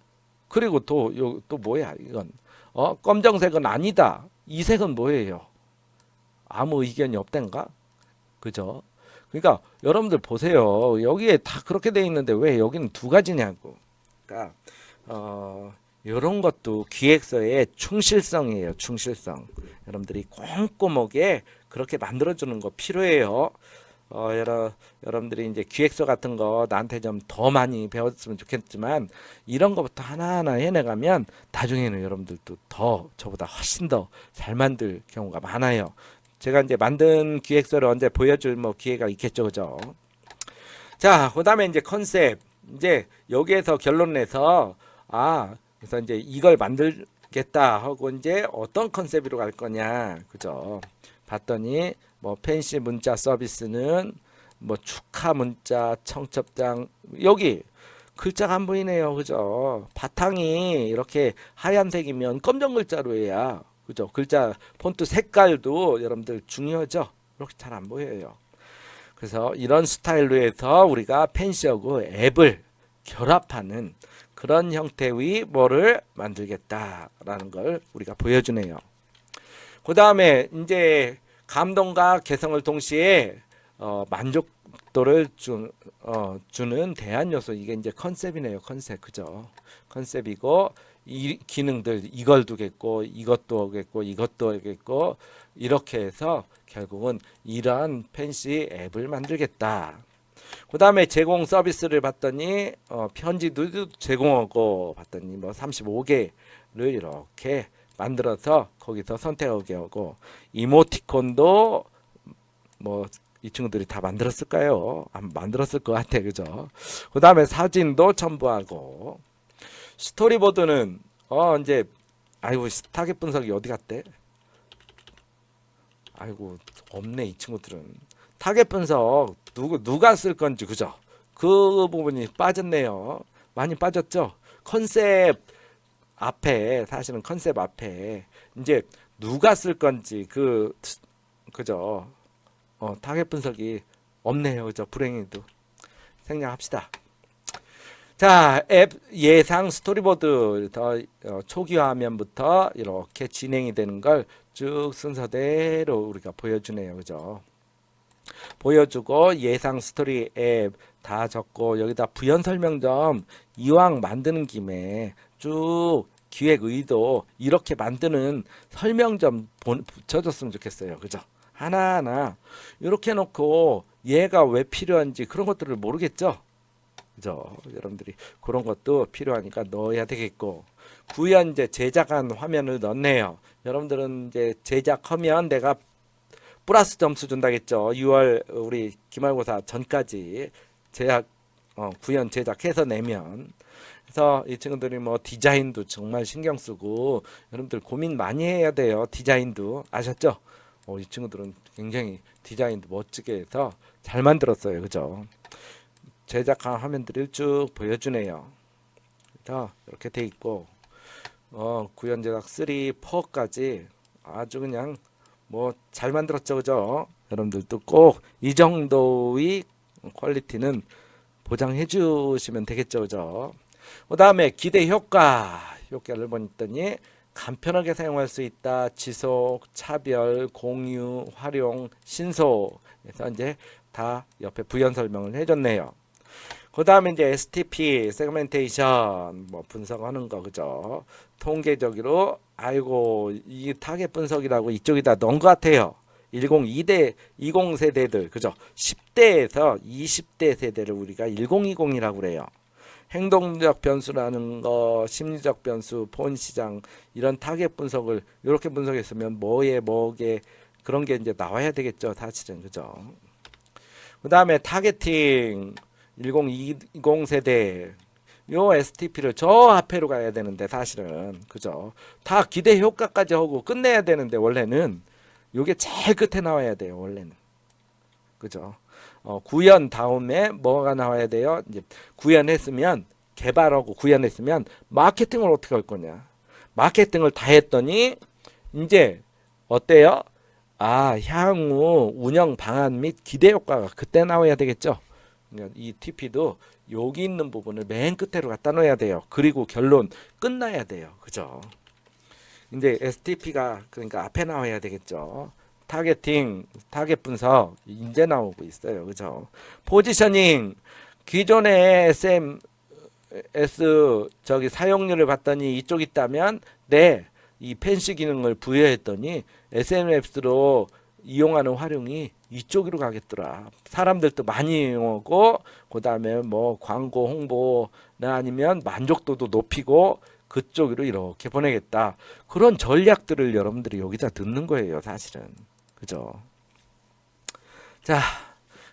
그리고 또 뭐야 이건 검정색은 아니다. 이 색은 뭐예요? 아무 의견이 없댄가? 그죠? 그러니까 여러분들 보세요. 여기에 다 그렇게 돼 있는데 왜 여기는 두 가지냐고. 그러니까 이런 것도 기획서의 충실성이에요. 충실성. 여러분들이 꼼꼼하게 그렇게 만들어주는 거 필요해요. 여러분들이 이제 기획서 같은 거 나한테 좀 더 많이 배웠으면 좋겠지만 이런 거부터 하나하나 해내가면 나중에는 여러분들도 더 저보다 훨씬 더 잘 만들 경우가 많아요. 제가 이제 만든 기획서를 언제 보여줄 기회가 있겠죠, 그죠? 자, 그 다음에 이제 컨셉. 이제 여기에서 결론 내서, 그래서 이제 이걸 만들겠다 하고 이제 어떤 컨셉으로 갈 거냐, 그죠? 봤더니, 팬시 문자 서비스는 축하 문자, 청첩장, 여기 글자가 안 보이네요, 그죠? 바탕이 이렇게 하얀색이면 검정 글자로 해야 그죠? 글자 폰트 색깔도 여러분들 중요하죠? 이렇게 잘 안 보여요. 그래서 이런 스타일로 해서 우리가 펜시하고 앱을 결합하는 그런 형태의 뭐를 만들겠다라는 걸 우리가 보여주네요. 그 다음에 이제 감동과 개성을 동시에 만족도를 주는 대안 요소 이게 이제 컨셉이네요. 컨셉 그죠? 컨셉이고 이 기능들 이걸 두겠고 이것도 하겠고 이것도 하겠고 이렇게 해서 결국은 이러한 팬시 앱을 만들겠다. 그 다음에 제공 서비스를 봤더니 편지도 제공하고 봤더니 35개를 이렇게 만들어서 거기서 선택하게 하고 이모티콘도 이 친구들이 다 만들었을까요? 안 만들었을 것 같아 그죠? 그 다음에 사진도 첨부하고 스토리보드는 이제 아이고 타겟 분석이 어디 갔대? 아이고 없네 이 친구들은 타겟 분석 누가 쓸 건지 그죠? 그 부분이 빠졌네요. 많이 빠졌죠? 컨셉 앞에 사실은 컨셉 앞에 이제 누가 쓸 건지 그죠? 타겟 분석이 없네요. 그죠? 불행히도 생략합시다. 자, 앱 예상 스토리보드 초기 화면부터 이렇게 진행이 되는 걸 쭉 순서대로 우리가 보여주네요. 그죠? 보여주고 예상 스토리 앱 다 적고 여기다 부연 설명 좀 이왕 만드는 김에 쭉 기획 의도 이렇게 만드는 설명 좀 붙여줬으면 좋겠어요. 그죠? 하나하나 이렇게 놓고 얘가 왜 필요한지 그런 것들을 모르겠죠? 그죠? 여러분들이 그런 것도 필요하니까 넣어야 되겠고, 구현 이제 제작한 화면을 넣네요. 여러분들은 이제 제작하면 내가 플러스 점수 준다겠죠. 6월 우리 기말고사 전까지 제작 구현 제작해서 내면. 그래서 이 친구들이 뭐 디자인도 정말 신경 쓰고 여러분들 고민 많이 해야 돼요. 디자인도 아셨죠? 이 친구들은 굉장히 디자인도 멋지게 해서 잘 만들었어요. 그죠? 제작한 화면들을 쭉 보여주네요. 그래서 이렇게 돼 있고 구현 제작 3, 4까지 아주 그냥 뭐 잘 만들었죠. 그죠? 여러분들도 꼭 이 정도의 퀄리티는 보장해 주시면 되겠죠. 그죠? 그 다음에 기대 효과를 보니 간편하게 사용할 수 있다. 지속, 차별, 공유, 활용, 신소. 그래서 이제 다 옆에 부연 설명을 해줬네요. 그 다음에 이제 STP, 세그멘테이션, 뭐 분석하는 거, 그죠? 통계적으로, 아이고, 이 타겟 분석이라고 이쪽에다 넣은 것 같아요. 20 세대들, 그죠? 10대에서 20대 세대를 우리가 1020이라고 그래요. 행동적 변수라는 거, 심리적 변수, 폰 시장, 이런 타겟 분석을 이렇게 분석했으면 뭐게 그런 게 이제 나와야 되겠죠, 사실은, 그죠? 그 다음에 타겟팅, 1020 세대, 요 STP를 저 앞에로 가야 되는데 사실은, 그죠? 다 기대 효과까지 하고 끝내야 되는데 원래는 요게 제일 끝에 나와야 돼요, 원래는. 그죠? 구현 다음에 뭐가 나와야 돼요? 이제 구현했으면 개발하고 구현했으면 마케팅을 어떻게 할 거냐? 마케팅을 다 했더니 이제 어때요? 향후 운영 방안 및 기대 효과가 그때 나와야 되겠죠. 그러니까 이 TP도 여기 있는 부분을 맨 끝으로 갖다 놓아야 돼요. 그리고 결론 끝나야 돼요. 그죠? 이제 STP가 그러니까 앞에 나와야 되겠죠. 타겟팅, 타겟 분석 이제 나오고 있어요. 그죠? 포지셔닝, 기존의 SMS 사용률을 봤더니 이쪽 있다면 이 펜시 기능을 부여했더니 SNS로 이용하는 활용이 이쪽으로 가겠더라. 사람들도 많이 이용하고 그 다음에 뭐 광고 홍보나 아니면 만족도도 높이고 그쪽으로 이렇게 보내겠다. 그런 전략들을 여러분들이 여기다 넣는 거예요. 사실은. 그죠? 자,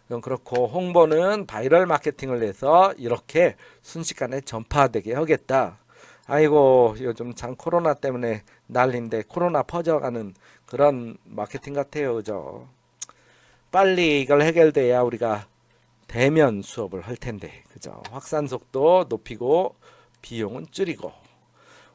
그럼 그렇고 홍보는 바이럴 마케팅을 해서 이렇게 순식간에 전파되게 하겠다. 아이고 요즘 참 코로나 때문에 난리인데 코로나 퍼져가는 그런 마케팅 같아요. 그죠? 빨리 이걸 해결돼야 우리가 대면 수업을 할 텐데. 그죠? 확산 속도 높이고 비용은 줄이고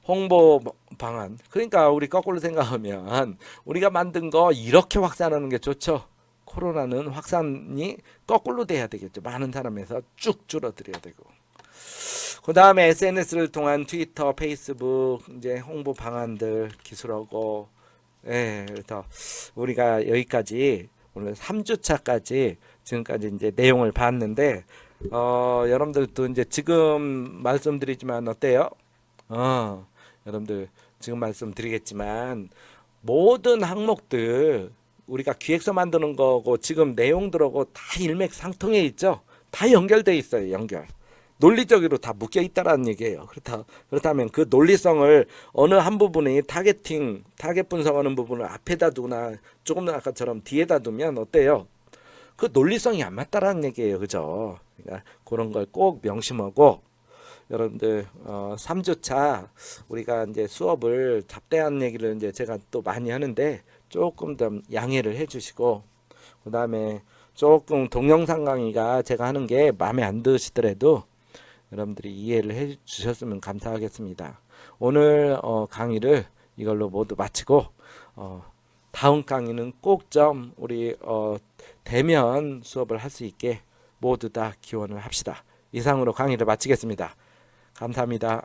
홍보 방안. 그러니까 우리 거꾸로 생각하면 우리가 만든 거 이렇게 확산하는 게 좋죠. 코로나는 확산이 거꾸로 돼야 되겠죠. 많은 사람에서 쭉 줄어들어야 되고. 그 다음에 SNS를 통한 트위터, 페이스북 이제 홍보 방안들 기술하고 그래서 우리가 여기까지 오늘 3주차까지 지금까지 이제 내용을 봤는데 여러분들도 이제 지금 말씀드리지만 어때요? 여러분들 지금 말씀드리겠지만 모든 항목들 우리가 기획서 만드는 거고 지금 내용들하고 다 일맥상통해 있죠. 다 연결돼 있어요. 연결. 논리적으로 다 묶여 있다라는 얘기예요. 그렇다면 그 논리성을 어느 한 부분이 타겟 분석하는 부분을 앞에다 두거나 조금 더 아까처럼 뒤에다 두면 어때요? 그 논리성이 안 맞다라는 얘기예요. 그죠? 그러니까 그런 걸 꼭 명심하고 여러분들 3주차 우리가 이제 수업을 잡대한 얘기를 이제 제가 또 많이 하는데 조금 더 양해를 해주시고 그 다음에 조금 동영상 강의가 제가 하는 게 마음에 안 드시더라도 여러분들이 이해를 해 주셨으면 감사하겠습니다. 오늘 강의를 이걸로 모두 마치고 다음 강의는 꼭 좀 우리 대면 수업을 할 수 있게 모두 다 기원을 합시다. 이상으로 강의를 마치겠습니다. 감사합니다.